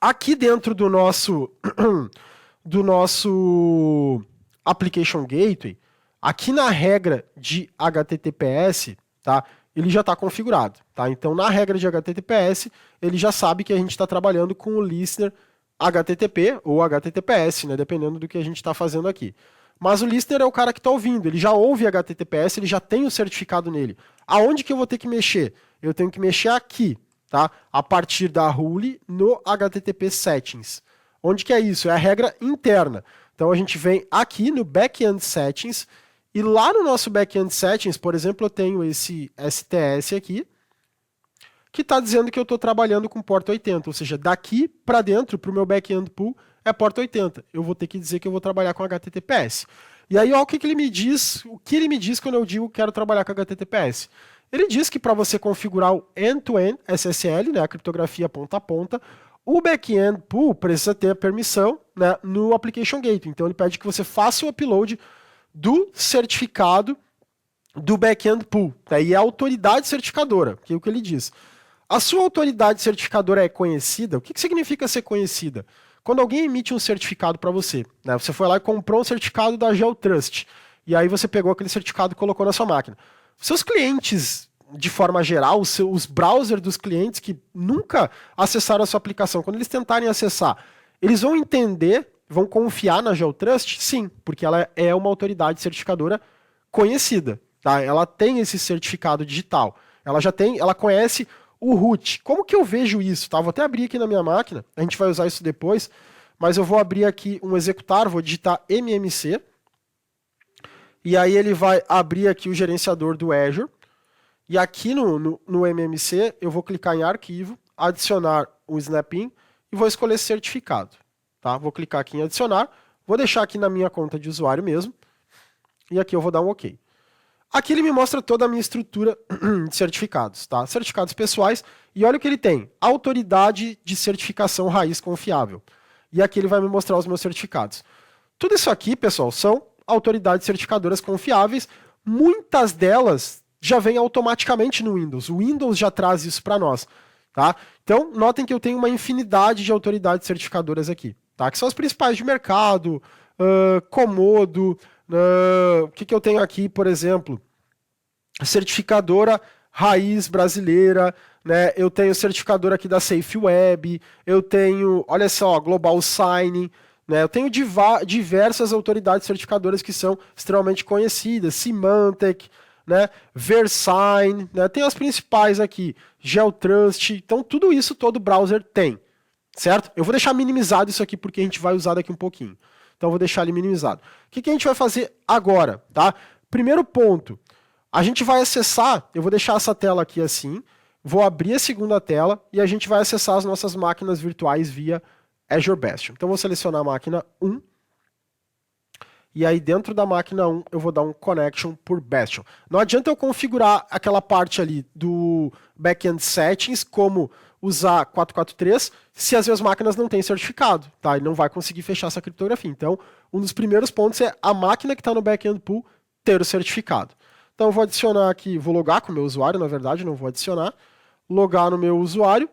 Aqui dentro do nosso Application Gateway, aqui na regra de HTTPS, tá? Ele já está configurado, tá? Então, na regra de HTTPS, ele já sabe que a gente está trabalhando com o listener HTTP ou HTTPS, né? Dependendo do que a gente está fazendo aqui. Mas o listener é o cara que está ouvindo, ele já ouve HTTPS, ele já tem o certificado nele. Aonde que eu vou ter que mexer? Eu tenho que mexer aqui, tá? A partir da rule no HTTP settings. Onde que é isso? É a regra interna. Então a gente vem aqui no backend settings e lá no nosso backend settings, por exemplo, eu tenho esse STS aqui que está dizendo que eu estou trabalhando com porta 80, ou seja, daqui para dentro, para o meu backend pool, é porta 80. Eu vou ter que dizer que eu vou trabalhar com HTTPS. E aí, olha o que ele me diz, quando eu digo que quero trabalhar com HTTPS. Ele diz que para você configurar o end-to-end SSL, né, a criptografia ponta a ponta, o backend pool precisa ter a permissão, né, no Application Gateway. Então ele pede que você faça o upload do certificado do backend pool. Tá? E é a autoridade certificadora, que é o que ele diz. A sua autoridade certificadora é conhecida? O que significa ser conhecida? Quando alguém emite um certificado para você, né, você foi lá e comprou um certificado da GeoTrust, e aí você pegou aquele certificado e colocou na sua máquina. Seus clientes, de forma geral, os browsers dos clientes que nunca acessaram a sua aplicação, quando eles tentarem acessar, eles vão entender, vão confiar na GeoTrust? Sim, porque ela é uma autoridade certificadora conhecida. Tá? Ela tem esse certificado digital. Ela conhece o root. Como que eu vejo isso? Tá? Vou até abrir aqui na minha máquina, a gente vai usar isso depois, mas eu vou abrir aqui um executar, vou digitar MMC, e aí ele vai abrir aqui o gerenciador do Azure, e aqui no MMC eu vou clicar em arquivo, adicionar o snap-in, e vou escolher certificado. Tá? Vou clicar aqui em adicionar, vou deixar aqui na minha conta de usuário mesmo, e aqui eu vou dar um OK. Aqui ele me mostra toda a minha estrutura de certificados, tá? Certificados pessoais, e olha o que ele tem, autoridade de certificação raiz confiável. E aqui ele vai me mostrar os meus certificados. Tudo isso aqui, pessoal, são autoridades certificadoras confiáveis, muitas delas já vêm automaticamente no Windows. O Windows já traz isso para nós, tá? Então, notem que eu tenho uma infinidade de autoridades certificadoras aqui, tá? Que são as principais de mercado, Comodo. O que eu tenho aqui, por exemplo? Certificadora Raiz brasileira, né? Eu tenho certificador aqui da SafeWeb, eu tenho, olha só, Global Sign, né? Eu tenho diversas autoridades certificadoras que são extremamente conhecidas, Symantec, né? VeriSign, né? Tem as principais aqui, GeoTrust, então tudo isso todo browser tem, certo? Eu vou deixar minimizado isso aqui porque a gente vai usar daqui um pouquinho. Então eu vou deixar ele minimizado. O que a gente vai fazer agora, tá? Primeiro ponto, a gente vai acessar, eu vou deixar essa tela aqui assim, vou abrir a segunda tela e a gente vai acessar as nossas máquinas virtuais via Azure Bastion. Então eu vou selecionar a máquina 1, e aí dentro da máquina 1 eu vou dar um connection por Bastion. Não adianta eu configurar aquela parte ali do backend settings, como usar 443, se as minhas máquinas não têm certificado, tá? Ele não vai conseguir fechar essa criptografia. Então, um dos primeiros pontos é a máquina que está no backend pool ter o certificado. Então, eu vou adicionar aqui, vou logar com o meu usuário, na verdade, não vou adicionar. Logar no meu usuário,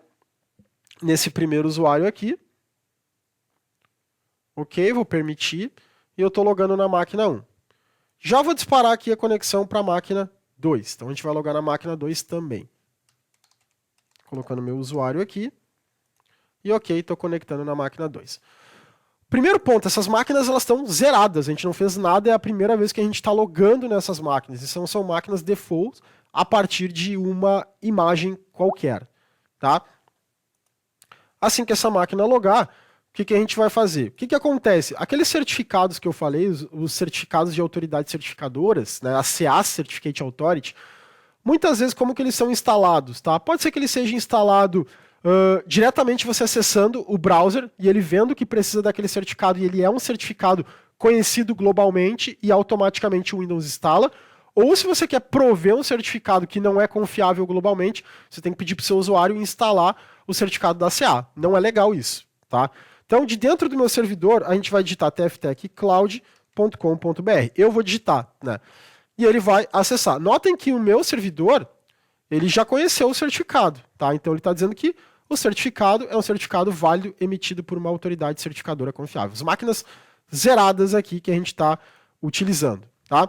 nesse primeiro usuário aqui. Ok, vou permitir. E eu estou logando na máquina 1. Já vou disparar aqui a conexão para a máquina 2. Então, a gente vai logar na máquina 2 também. Colocando meu usuário aqui. E ok, estou conectando na máquina 2. Primeiro ponto, essas máquinas elas estão zeradas. A gente não fez nada, é a primeira vez que a gente está logando nessas máquinas. E são máquinas default a partir de uma imagem qualquer. Tá? Assim que essa máquina logar, o que a gente vai fazer? O que acontece? Aqueles certificados que eu falei, os certificados de autoridades certificadoras, né, a CA Certificate Authority, muitas vezes como que eles são instalados, tá? Pode ser que ele seja instalado diretamente você acessando o browser e ele vendo que precisa daquele certificado e ele é um certificado conhecido globalmente e automaticamente o Windows instala. Ou se você quer prover um certificado que não é confiável globalmente, você tem que pedir para o seu usuário instalar o certificado da CA. Não é legal isso, tá? Então, de dentro do meu servidor, a gente vai digitar tftechcloud.com.br. Eu vou digitar, né? E ele vai acessar. Notem que o meu servidor, ele já conheceu o certificado, tá? Então ele está dizendo que o certificado é um certificado válido emitido por uma autoridade certificadora confiável. As máquinas zeradas aqui que a gente está utilizando, tá?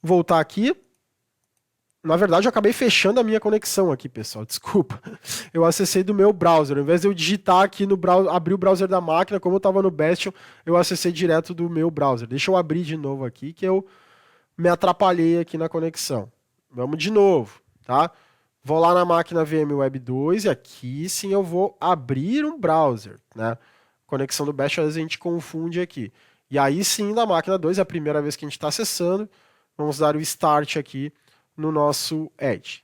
Voltar aqui. Na verdade, eu acabei fechando a minha conexão aqui, pessoal. Desculpa. Eu acessei do meu browser. Ao invés de eu digitar aqui no browser, abrir o browser da máquina, como eu estava no Bastion, eu acessei direto do meu browser. Deixa eu abrir de novo aqui, que eu me atrapalhei aqui na conexão. Vamos de novo, tá? Vou lá na máquina VMweb 2 e aqui sim eu vou abrir um browser, né? Conexão do Bastion, às vezes a gente confunde aqui. E aí sim, na máquina 2, é a primeira vez que a gente está acessando. Vamos dar o start aqui no nosso Edge.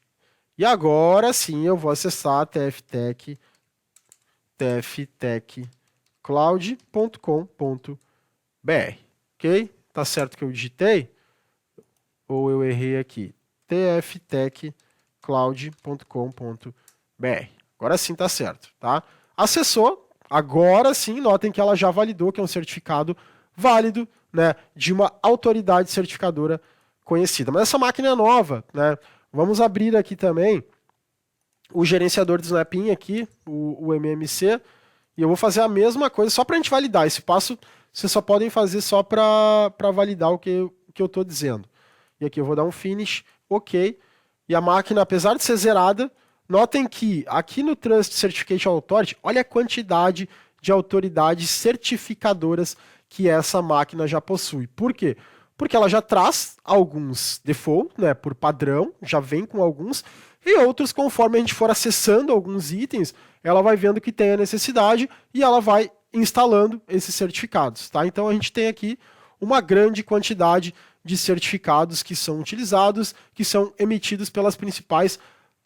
E agora sim eu vou acessar tftechcloud.com.br. Ok? Tá certo que eu digitei? Ou eu errei aqui? tftechcloud.com.br. Agora sim tá certo, tá? Acessou, agora sim, notem que ela já validou que é um certificado válido, né, de uma autoridade certificadora conhecida. Mas essa máquina é nova, né? Vamos abrir aqui também o gerenciador de Snap-in aqui, o MMC, e eu vou fazer a mesma coisa só para a gente validar. Esse passo vocês só podem fazer só para validar o que eu estou dizendo. E aqui eu vou dar um finish, ok. E a máquina, apesar de ser zerada, notem que aqui no Trust Certification Authority, olha a quantidade de autoridades certificadoras que essa máquina já possui. Por quê? Porque ela já traz alguns default, né, por padrão, já vem com alguns, e outros, conforme a gente for acessando alguns itens, ela vai vendo que tem a necessidade e ela vai instalando esses certificados, tá? Então a gente tem aqui uma grande quantidade de certificados que são utilizados, que são emitidos pelas principais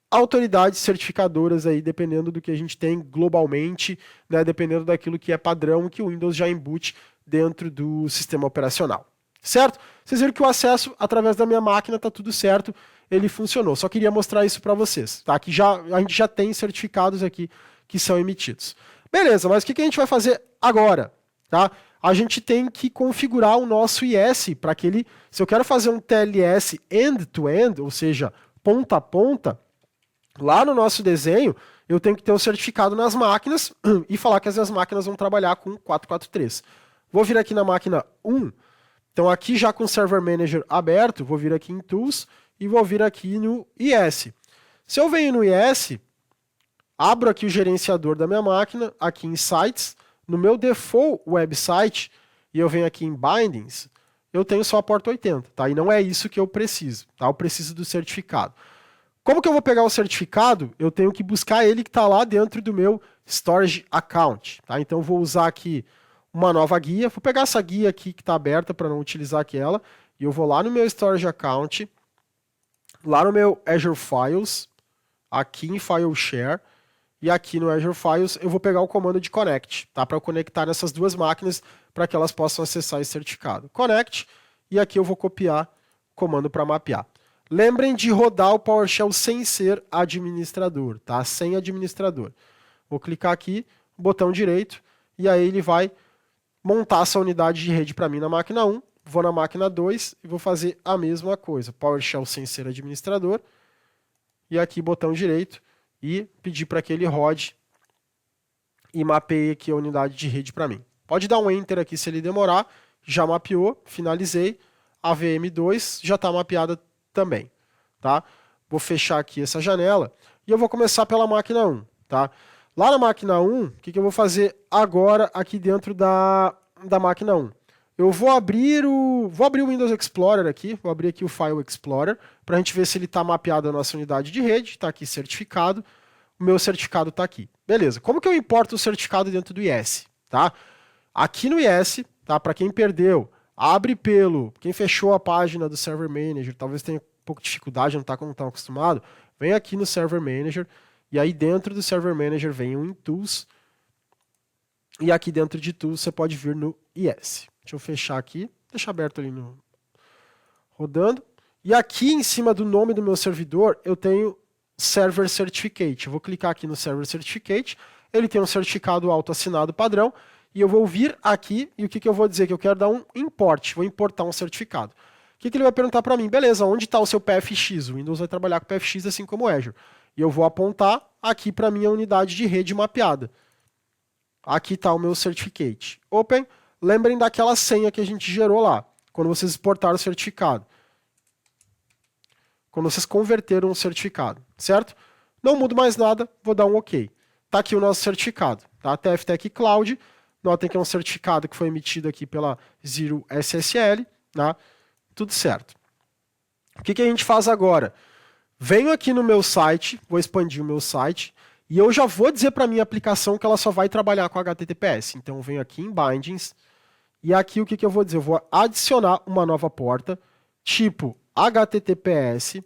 autoridades certificadoras aí, dependendo do que a gente tem globalmente, né, dependendo daquilo que é padrão que o Windows já embute dentro do sistema operacional. Certo? Vocês viram que o acesso através da minha máquina está tudo certo, ele funcionou. Só queria mostrar isso para vocês, tá? Que a gente já tem certificados aqui que são emitidos. Beleza, mas o que a gente vai fazer agora? Tá? A gente tem que configurar o nosso IS para que ele, se eu quero fazer um TLS end-to-end, ou seja, ponta a ponta, lá no nosso desenho, eu tenho que ter o certificado nas máquinas e falar que as minhas máquinas vão trabalhar com 443. Vou vir aqui na máquina 1. Então aqui já com o Server Manager aberto, vou vir aqui em Tools e vou vir aqui no IS. Se eu venho no IS, abro aqui o gerenciador da minha máquina, aqui em Sites, no meu default website, e eu venho aqui em Bindings, eu tenho só a porta 80, tá? E não é isso que eu preciso, tá? Eu preciso do certificado. Como que eu vou pegar o certificado? Eu tenho que buscar ele que está lá dentro do meu Storage Account, tá? Então eu vou usar aqui uma nova guia, vou pegar essa guia aqui que está aberta para não utilizar aquela, e eu vou lá no meu Storage Account, lá no meu Azure Files, aqui em File Share, e aqui no Azure Files eu vou pegar o comando de Connect, tá? Para eu conectar nessas duas máquinas para que elas possam acessar esse certificado. Connect, e aqui eu vou copiar o comando para mapear. Lembrem de rodar o PowerShell sem ser administrador, tá? Sem administrador. Vou clicar aqui, botão direito, e aí ele vai montar essa unidade de rede para mim na máquina 1, vou na máquina 2 e vou fazer a mesma coisa. PowerShell sem ser administrador, e aqui botão direito, e pedir para que ele rode e mapeie aqui a unidade de rede para mim. Pode dar um Enter aqui se ele demorar, já mapeou, finalizei, a VM2 já está mapeada também, tá? Vou fechar aqui essa janela e eu vou começar pela máquina 1, tá? Lá na máquina 1, o que eu vou fazer agora aqui dentro da máquina 1? Eu vou abrir o Windows Explorer aqui, vou abrir aqui o File Explorer, para a gente ver se ele está mapeado a nossa unidade de rede, está aqui certificado, o meu certificado está aqui. Beleza, como que eu importo o certificado dentro do IS? Tá? Aqui no IS, tá? Para quem perdeu, abre quem fechou a página do Server Manager, talvez tenha um pouco de dificuldade, não está como tão acostumado, vem aqui no Server Manager, e aí dentro do Server Manager vem o Tools, e aqui dentro de Tools você pode vir no IS. Deixa eu fechar aqui, deixar aberto ali no rodando. E aqui em cima do nome do meu servidor, eu tenho Server Certificate. Eu vou clicar aqui no Server Certificate, ele tem um certificado auto-assinado padrão, e eu vou vir aqui, e o que eu vou dizer? Que eu quero dar um import, vou importar um certificado. O que ele vai perguntar para mim? Beleza, onde está o seu PFX? O Windows vai trabalhar com PFX assim como o Azure. E eu vou apontar aqui para a minha unidade de rede mapeada. Aqui está o meu certificate. Open. Lembrem daquela senha que a gente gerou lá, quando vocês exportaram o certificado. Quando vocês converteram o certificado, certo? Não mudo mais nada, vou dar um OK. Está aqui o nosso certificado, tá? TFTech Cloud. Notem que é um certificado que foi emitido aqui pela Zero SSL, tá? Tudo certo. O que a gente faz agora? Venho aqui no meu site, vou expandir o meu site, e eu já vou dizer para a minha aplicação que ela só vai trabalhar com HTTPS. Então eu venho aqui em Bindings, e aqui o que eu vou dizer? Eu vou adicionar uma nova porta, tipo HTTPS,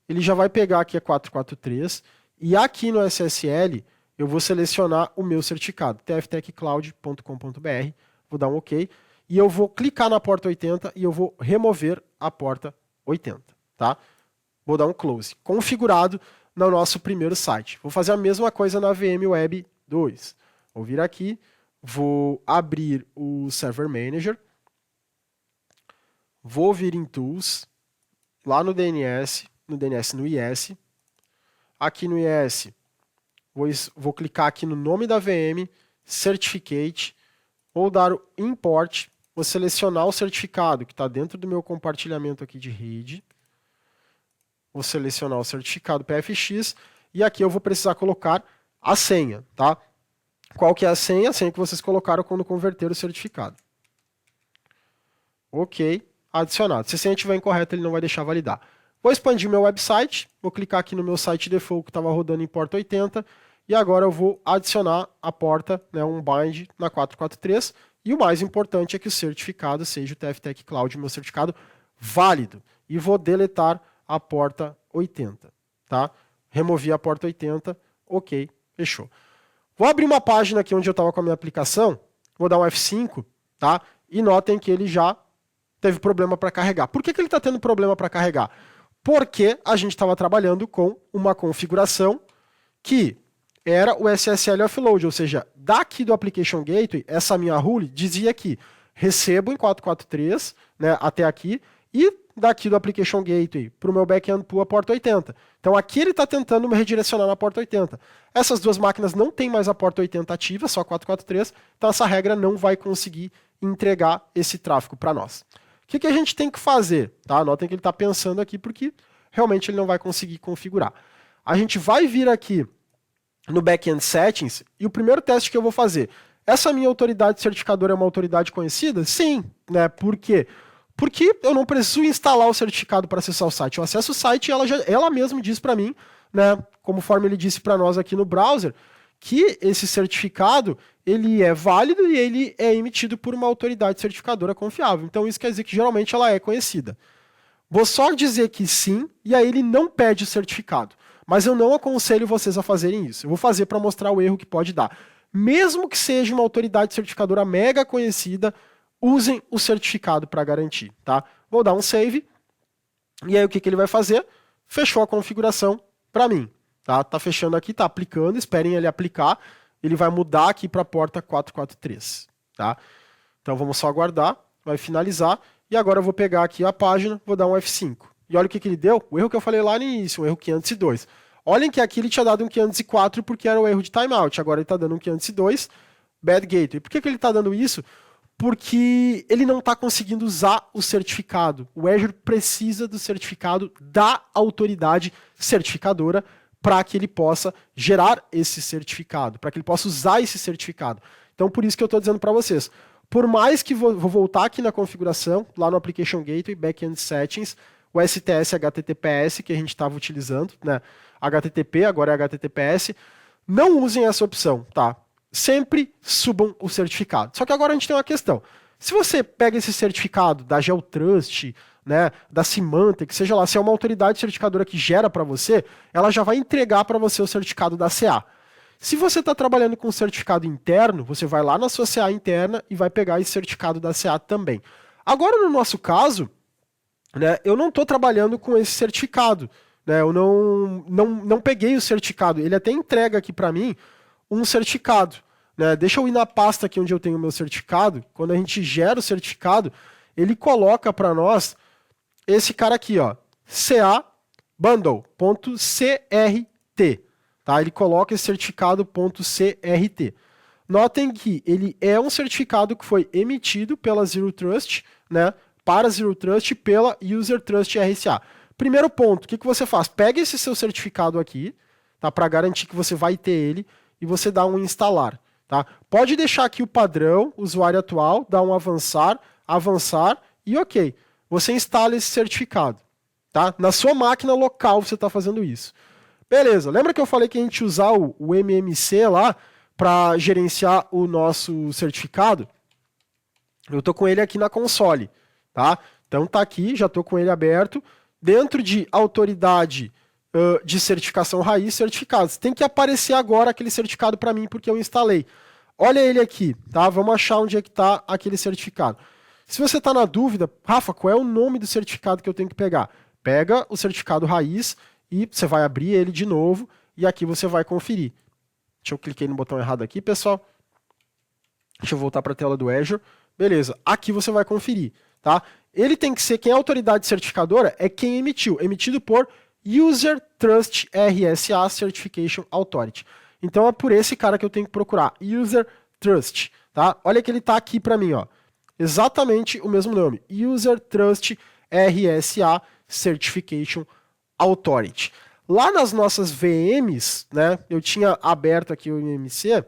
ele já vai pegar aqui a 443, e aqui no SSL eu vou selecionar o meu certificado, tftechcloud.com.br, vou dar um OK, e eu vou clicar na porta 80 e eu vou remover a porta 80, tá? Vou dar um close, configurado no nosso primeiro site. Vou fazer a mesma coisa na VMweb 2. Vou vir aqui, vou abrir o Server Manager, vou vir em Tools, lá no DNS no IS, aqui no IS, vou clicar aqui no nome da VM, Certificate, vou dar o Import, vou selecionar o certificado que está dentro do meu compartilhamento aqui de rede, vou selecionar o certificado PFX, e aqui eu vou precisar colocar a senha, tá? Qual que é a senha? A senha que vocês colocaram quando converteram o certificado. OK, adicionado. Se a senha estiver incorreta, ele não vai deixar validar. Vou expandir meu website, vou clicar aqui no meu site default que estava rodando em porta 80, e agora eu vou adicionar a porta, né, um bind na 443, e o mais importante é que o certificado seja o TFTech Cloud, meu certificado válido. E vou deletar a porta 80, tá? Removi a porta 80, OK, fechou. Vou abrir uma página aqui onde eu estava com a minha aplicação, vou dar um F5, tá? E notem que ele já teve problema para carregar. Por que ele está tendo problema para carregar? Porque a gente estava trabalhando com uma configuração que era o SSL offload, ou seja, daqui do Application Gateway, essa minha rule dizia que recebo em 443, né, até aqui, e daqui do Application Gateway para o meu backend pool a porta 80. Então aqui ele está tentando me redirecionar na porta 80. Essas duas máquinas não têm mais a porta 80 ativa, só 443, então essa regra não vai conseguir entregar esse tráfego para nós. O que a gente tem que fazer? Tá? Notem que ele está pensando aqui porque realmente ele não vai conseguir configurar. A gente vai vir aqui no Backend Settings e o primeiro teste que eu vou fazer, essa minha autoridade certificadora é uma autoridade conhecida? Sim, né? Por quê? Porque eu não preciso instalar o certificado para acessar o site. Eu acesso o site e ela mesma diz para mim, né, conforme ele disse para nós aqui no browser, que esse certificado ele é válido e ele é emitido por uma autoridade certificadora confiável. Então isso quer dizer que geralmente ela é conhecida. Vou só dizer que sim, e aí ele não pede o certificado. Mas eu não aconselho vocês a fazerem isso. Eu vou fazer para mostrar o erro que pode dar. Mesmo que seja uma autoridade certificadora mega conhecida, usem o certificado para garantir, tá? Vou dar um save, e aí o que ele vai fazer? Fechou a configuração para mim, tá? Tá fechando aqui, tá aplicando, esperem ele aplicar, ele vai mudar aqui para a porta 443, tá? Então vamos só aguardar, vai finalizar, e agora eu vou pegar aqui a página, vou dar um F5. E olha o que ele deu, o erro que eu falei lá no início, o erro 502. Olhem que aqui ele tinha dado um 504 porque era o erro de timeout, agora ele está dando um 502, bad gateway. Por que ele está dando isso? Porque ele não está conseguindo usar o certificado. O Azure precisa do certificado da autoridade certificadora para que ele possa gerar esse certificado, para que ele possa usar esse certificado. Então, por isso que eu estou dizendo para vocês, por mais que vou voltar aqui na configuração, lá no Application Gateway, Backend Settings, o STS HTTPS que a gente estava utilizando, né? HTTP, agora é HTTPS, não usem essa opção, tá? Sempre subam o certificado. Só que agora a gente tem uma questão. Se você pega esse certificado da GeoTrust, né, da Symantec, seja lá, se é uma autoridade certificadora que gera para você, ela já vai entregar para você o certificado da CA. Se você está trabalhando com certificado interno, você vai lá na sua CA interna e vai pegar esse certificado da CA também. Agora, no nosso caso, né, eu não estou trabalhando com esse certificado. Né, eu não peguei o certificado. Ele até entrega aqui para mim um certificado. Né? Deixa eu ir na pasta aqui onde eu tenho o meu certificado. Quando a gente gera o certificado, ele coloca para nós esse cara aqui, ó, CA bundle.crt. Tá? Ele coloca esse certificado.crt. Notem que ele é um certificado que foi emitido pela Zero Trust, né, para Zero Trust pela User Trust RSA. Primeiro ponto, o que você faz? Pega esse seu certificado aqui, tá, para garantir que você vai ter ele, e você dá um instalar. Tá? Pode deixar aqui o padrão, usuário atual, dá um avançar, avançar e ok. Você instala esse certificado. Tá? Na sua máquina local você está fazendo isso. Beleza, lembra que eu falei que a gente usar o MMC lá para gerenciar o nosso certificado? Eu estou com ele aqui na console. Tá? Então tá aqui, já estou com ele aberto. Dentro de autoridade de certificação raiz, certificados. Tem que aparecer agora aquele certificado para mim porque eu instalei. Olha ele aqui, tá? Vamos achar onde é que está aquele certificado. Se você está na dúvida, Rafa, qual é o nome do certificado que eu tenho que pegar? Pega o certificado raiz e você vai abrir ele de novo e aqui você vai conferir. Deixa eu clicar no botão errado aqui, pessoal. Deixa eu voltar para a tela do Azure. Beleza, aqui você vai conferir, tá? Ele tem que ser, quem é a autoridade certificadora é quem emitiu, emitido por User Trust RSA Certification Authority. Então é por esse cara que eu tenho que procurar, User Trust, tá? Olha que ele está aqui para mim, ó. Exatamente o mesmo nome, User Trust RSA Certification Authority. Lá nas nossas VMs, né, eu tinha aberto aqui o MMC,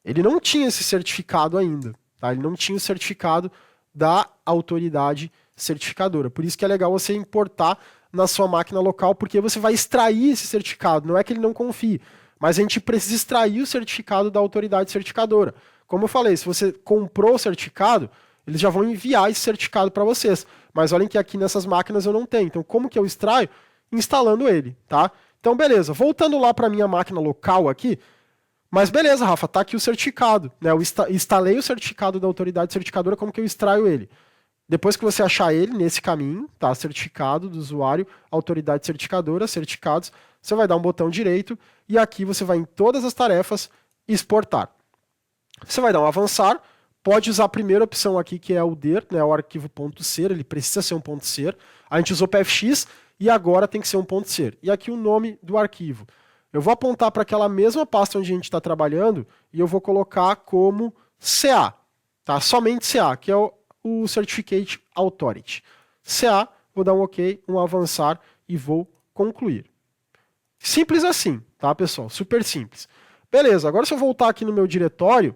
ele não tinha esse certificado ainda, tá? Ele não tinha o certificado da autoridade certificadora. Por isso que é legal você importar na sua máquina local, porque você vai extrair esse certificado. Não é que ele não confie, mas a gente precisa extrair o certificado da autoridade certificadora. Como eu falei, se você comprou o certificado, eles já vão enviar esse certificado para vocês. Mas olhem que aqui nessas máquinas eu não tenho. Então, como que eu extraio? Instalando ele, tá? Então, beleza. Voltando lá para minha máquina local aqui, mas beleza, Rafa, tá aqui o certificado. Né? Eu instalei o certificado da autoridade certificadora, como que eu extraio ele? Depois que você achar ele nesse caminho, tá? Certificado do usuário, autoridade certificadora, certificados, você vai dar um botão direito e aqui você vai em todas as tarefas exportar. Você vai dar um avançar, pode usar a primeira opção aqui que é o dir, né? O arquivo .ser, ele precisa ser um .ser. A gente usou PFX e agora tem que ser um .ser. E aqui o nome do arquivo. Eu vou apontar para aquela mesma pasta onde a gente está trabalhando e eu vou colocar como CA, tá? Somente CA, que é o Certificate Authority. CA, vou dar um OK, um avançar e vou concluir. Simples assim, tá, pessoal? Super simples. Beleza, agora se eu voltar aqui no meu diretório,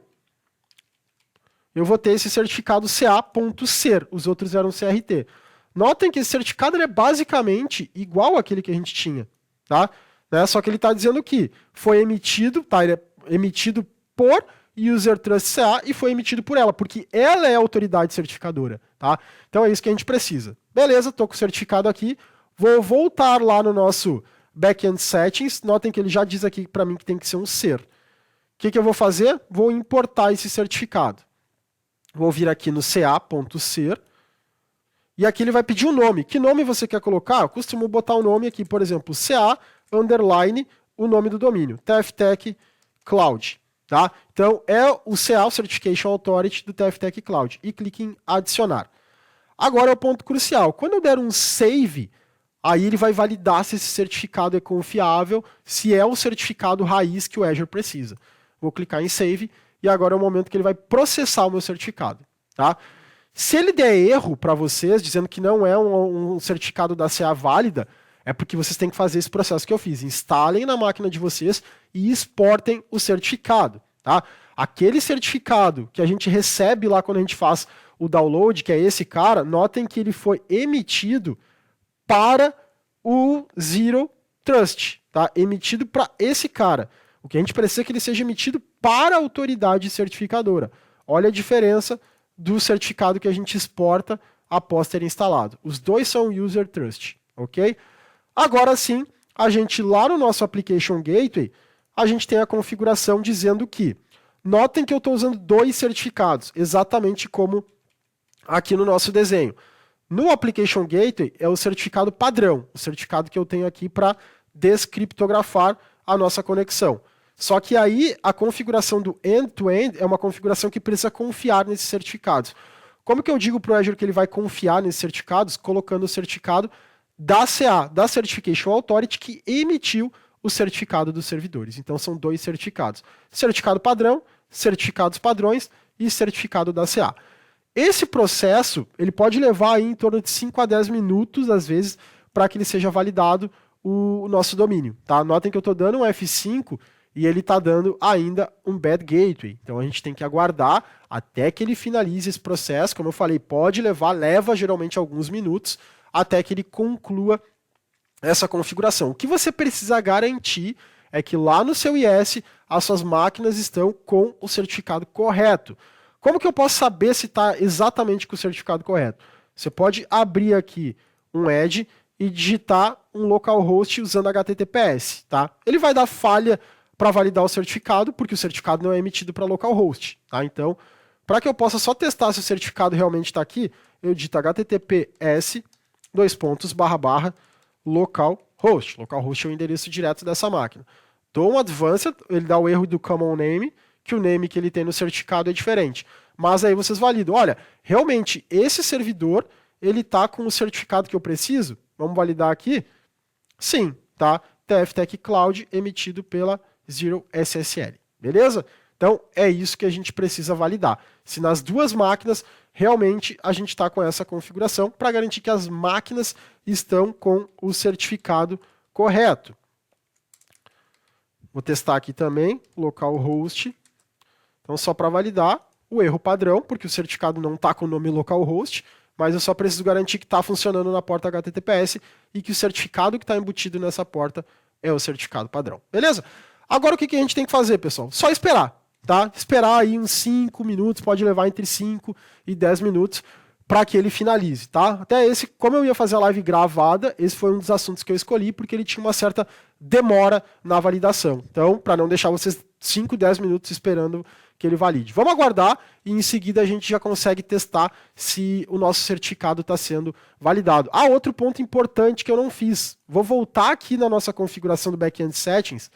eu vou ter esse certificado ca.ser, os outros eram CRT. Notem que esse certificado é basicamente igual àquele que a gente tinha, tá? Né? Só que ele está dizendo que foi emitido, tá? Ele é emitido por User Trust CA e foi emitido por ela, porque ela é a autoridade certificadora, tá? Então é isso que a gente precisa. Beleza, estou com o certificado aqui, vou voltar lá no nosso Backend Settings, notem que ele já diz aqui para mim que tem que ser um ser. O que eu vou fazer? Vou importar esse certificado. Vou vir aqui no ca.ser, e aqui ele vai pedir um nome. Que nome você quer colocar? Eu costumo botar o nome aqui, por exemplo, CA, underline, o nome do domínio, TFTech Cloud. Tá? Então, é o CA, o Certification Authority do TFTech Cloud. E clique em adicionar. Agora é o ponto crucial. Quando eu der um save, aí ele vai validar se esse certificado é confiável, se é o certificado raiz que o Azure precisa. Vou clicar em save e agora é o momento que ele vai processar o meu certificado. Tá? Se ele der erro para vocês, dizendo que não é um certificado da CA válida, é porque vocês têm que fazer esse processo que eu fiz. Instalem na máquina de vocês e exportem o certificado. Tá? Aquele certificado que a gente recebe lá quando a gente faz o download, que é esse cara, notem que ele foi emitido para o Zero Trust. Tá? Emitido para esse cara. O que a gente precisa é que ele seja emitido para a autoridade certificadora. Olha a diferença do certificado que a gente exporta após ter instalado. Os dois são User Trust, ok? Agora sim, a gente lá no nosso Application Gateway, a gente tem a configuração dizendo que, notem que eu estou usando dois certificados, exatamente como aqui no nosso desenho. No Application Gateway é o certificado padrão, o certificado que eu tenho aqui para descriptografar a nossa conexão. Só que aí a configuração do end-to-end é uma configuração que precisa confiar nesses certificados. Como que eu digo para o Azure que ele vai confiar nesses certificados? Colocando o certificado da CA, da Certification Authority, que emitiu o certificado dos servidores. Então são dois certificados. Certificado padrão, certificados padrões e certificado da CA. Esse processo ele pode levar aí em torno de 5 a 10 minutos, às vezes, para que ele seja validado o nosso domínio. Tá? Notem que eu estou dando um F5 e ele está dando ainda um bad gateway. Então a gente tem que aguardar até que ele finalize esse processo. Como eu falei, leva geralmente alguns minutos até que ele conclua essa configuração. O que você precisa garantir é que lá no seu IS as suas máquinas estão com o certificado correto. Como que eu posso saber se está exatamente com o certificado correto? Você pode abrir aqui um Edge e digitar um localhost usando HTTPS. Tá? Ele vai dar falha para validar o certificado, porque o certificado não é emitido para localhost. Tá? Então, para que eu possa só testar se o certificado realmente está aqui, eu digito https //localhost. Localhost é o endereço direto dessa máquina. Dou um advanced, ele dá o erro do common name, que o name que ele tem no certificado é diferente. Mas aí vocês validam. Olha, realmente, esse servidor, ele está com o certificado que eu preciso? Vamos validar aqui? Sim, tá? TFTech Cloud emitido pela Zero SSL. Beleza? Então, é isso que a gente precisa validar. Se nas duas máquinas, realmente, a gente está com essa configuração para garantir que as máquinas estão com o certificado correto. Vou testar aqui também, localhost. Então, só para validar o erro padrão, porque o certificado não está com o nome localhost, mas eu só preciso garantir que está funcionando na porta HTTPS e que o certificado que está embutido nessa porta é o certificado padrão. Beleza? Agora o que a gente tem que fazer, pessoal? Só esperar, tá? Esperar aí uns 5 minutos, pode levar entre 5 e 10 minutos para que ele finalize, tá? Até esse, como eu ia fazer a live gravada, esse foi um dos assuntos que eu escolhi, porque ele tinha uma certa demora na validação. Então, para não deixar vocês 5, 10 minutos esperando que ele valide. Vamos aguardar e em seguida a gente já consegue testar se o nosso certificado está sendo validado. Outro ponto importante que eu não fiz. Vou voltar aqui na nossa configuração do Backend Settings.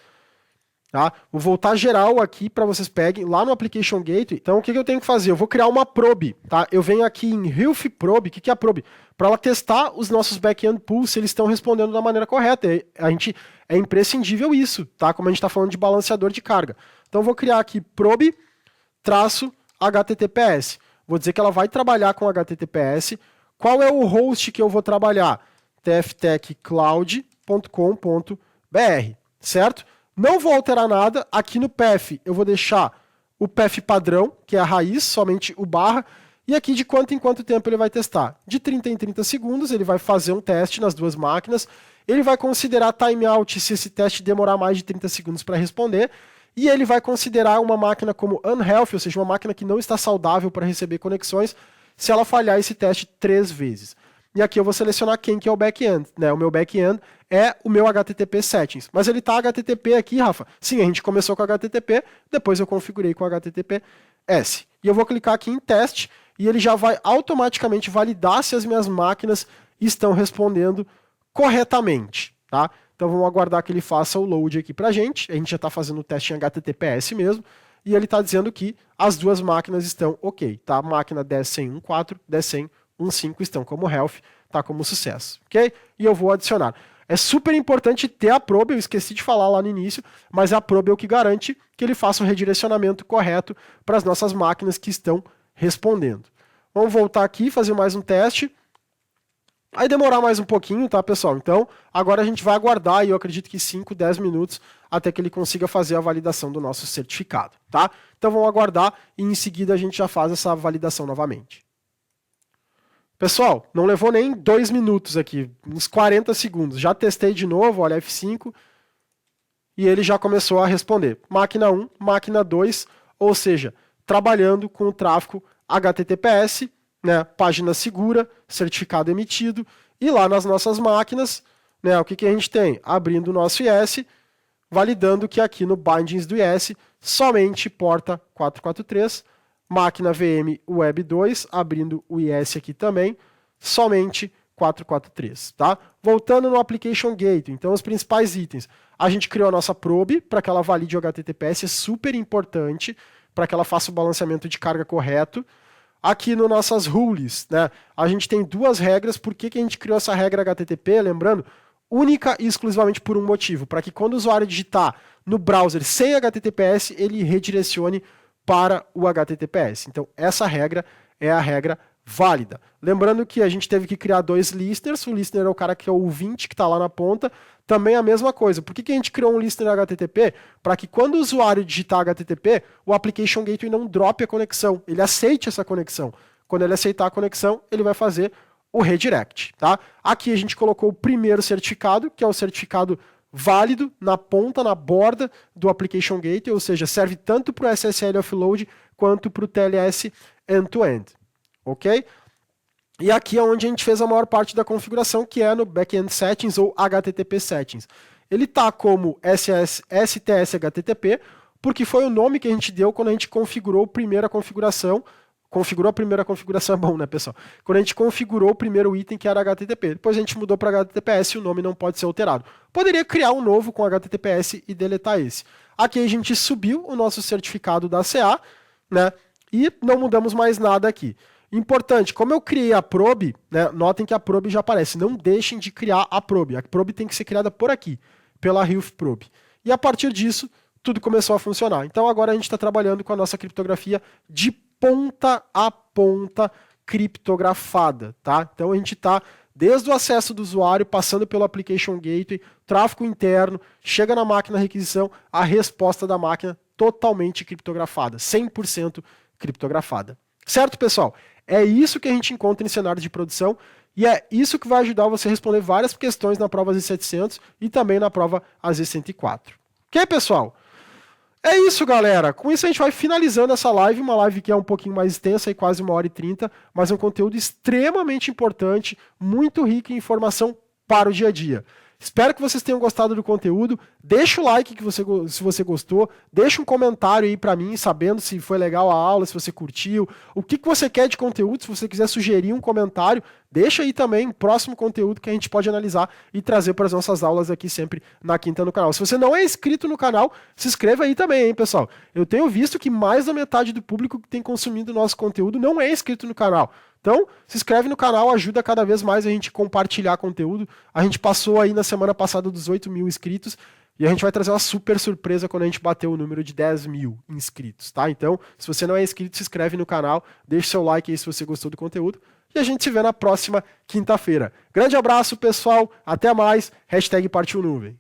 Tá? Vou voltar geral aqui para vocês peguem lá no Application Gateway. Então o que eu tenho que fazer? Eu vou criar uma probe. Tá? Eu venho aqui em Health Probe. O que é a probe? Para ela testar os nossos backend pools se eles estão respondendo da maneira correta. É imprescindível isso, tá? Como a gente está falando de balanceador de carga. Então eu vou criar aqui probe -HTTPS. Vou dizer que ela vai trabalhar com HTTPS. Qual é o host que eu vou trabalhar? TFTech Cloud certo? Não vou alterar nada. Aqui no path eu vou deixar o path padrão, que é a raiz, somente o barra, e aqui de quanto em quanto tempo ele vai testar. De 30 em 30 segundos ele vai fazer um teste nas duas máquinas, ele vai considerar timeout se esse teste demorar mais de 30 segundos para responder, e ele vai considerar uma máquina como unhealthy, ou seja, uma máquina que não está saudável para receber conexões, se ela falhar esse teste 3 vezes. E aqui eu vou selecionar quem que é o back-end, né? O meu back-end é o meu HTTP settings. Mas ele está HTTP aqui, Rafa? Sim, a gente começou com HTTP, depois eu configurei com HTTPS. E eu vou clicar aqui em teste e ele já vai automaticamente validar se as minhas máquinas estão respondendo corretamente, tá? Então vamos aguardar que ele faça o load aqui pra gente. A gente já está fazendo o teste em HTTPS mesmo. E ele está dizendo que as duas máquinas estão ok, tá? Máquina 10.100.1.4, 10.100.1.5 estão como health, tá como sucesso, ok? E eu vou adicionar. É super importante ter a probe, eu esqueci de falar lá no início, mas a probe é o que garante que ele faça o redirecionamento correto para as nossas máquinas que estão respondendo. Vamos voltar aqui, fazer mais um teste. Vai demorar mais um pouquinho, tá, pessoal? Então, agora a gente vai aguardar, e eu acredito que 5, 10 minutos, até que ele consiga fazer a validação do nosso certificado, tá? Então, vamos aguardar e em seguida a gente já faz essa validação novamente. Pessoal, não levou nem 2 minutos aqui, uns 40 segundos. Já testei de novo, olha, F5, e ele já começou a responder. Máquina 1, máquina 2, ou seja, trabalhando com o tráfego HTTPS, né, página segura, certificado emitido, e lá nas nossas máquinas, né, o que a gente tem? Abrindo o nosso IS, validando que aqui no bindings do IS, somente porta 443, máquina VM Web 2, abrindo o IS aqui também, somente 443, tá? Voltando no Application Gateway, então os principais itens. A gente criou a nossa probe para que ela valide o HTTPS, é super importante para que ela faça o balanceamento de carga correto. Aqui no nossas rules, né, a gente tem duas regras. Por que a gente criou essa regra HTTP? Lembrando, única e exclusivamente por um motivo, para que quando o usuário digitar no browser sem HTTPS, ele redirecione para o HTTPS. Então, essa regra é a regra válida. Lembrando que a gente teve que criar 2 listeners, o listener é o cara que é o ouvinte, que está lá na ponta, também a mesma coisa. Por que a gente criou um listener HTTP? Para que quando o usuário digitar HTTP, o Application Gateway não drope a conexão, ele aceite essa conexão. Quando ele aceitar a conexão, ele vai fazer o redirect, tá? Aqui a gente colocou o primeiro certificado, que é o certificado válido na ponta, na borda do Application Gateway, ou seja, serve tanto para o SSL offload quanto para o TLS end-to-end, ok? E aqui é onde a gente fez a maior parte da configuração, que é no Backend Settings ou HTTP Settings. Ele está como STS HTTP, porque foi o nome que a gente deu quando a gente configurou a primeira configuração. Configurou a primeira configuração, é bom, né, pessoal? Quando a gente configurou o primeiro item, que era HTTP. Depois a gente mudou para HTTPS e o nome não pode ser alterado. Poderia criar um novo com HTTPS e deletar esse. Aqui a gente subiu o nosso certificado da CA, né? E não mudamos mais nada aqui. Importante, como eu criei a probe, né, notem que a probe já aparece. Não deixem de criar a probe. A probe tem que ser criada por aqui, pela Hilf Probe. E a partir disso, tudo começou a funcionar. Então agora a gente está trabalhando com a nossa criptografia de ponta a ponta criptografada, tá? Então a gente está desde o acesso do usuário, passando pelo Application Gateway, tráfego interno, chega na máquina requisição, a resposta da máquina totalmente criptografada, 100% criptografada. Certo, pessoal? É isso que a gente encontra em cenários de produção e é isso que vai ajudar você a responder várias questões na prova AZ700 e também na prova AZ104. Ok, pessoal? É isso, galera. Com isso a gente vai finalizando essa live, uma live que é um pouquinho mais extensa, aí quase 1h30, mas é um conteúdo extremamente importante, muito rico em informação para o dia a dia. Espero que vocês tenham gostado do conteúdo. Deixa o like se você gostou. Deixa um comentário aí pra mim, sabendo se foi legal a aula, se você curtiu. O que você quer de conteúdo, se você quiser sugerir um comentário, deixa aí também o próximo conteúdo que a gente pode analisar e trazer para as nossas aulas aqui sempre na quinta no canal. Se você não é inscrito no canal, se inscreva aí também, hein, pessoal. Eu tenho visto que mais da metade do público que tem consumido o nosso conteúdo não é inscrito no canal. Então, se inscreve no canal, ajuda cada vez mais a gente compartilhar conteúdo. A gente passou aí na semana passada dos 8 mil inscritos e a gente vai trazer uma super surpresa quando a gente bater o número de 10 mil inscritos, tá? Então, se você não é inscrito, se inscreve no canal, deixa seu like aí se você gostou do conteúdo e a gente se vê na próxima quinta-feira. Grande abraço, pessoal. Até mais. Hashtag Partiu Nuvem.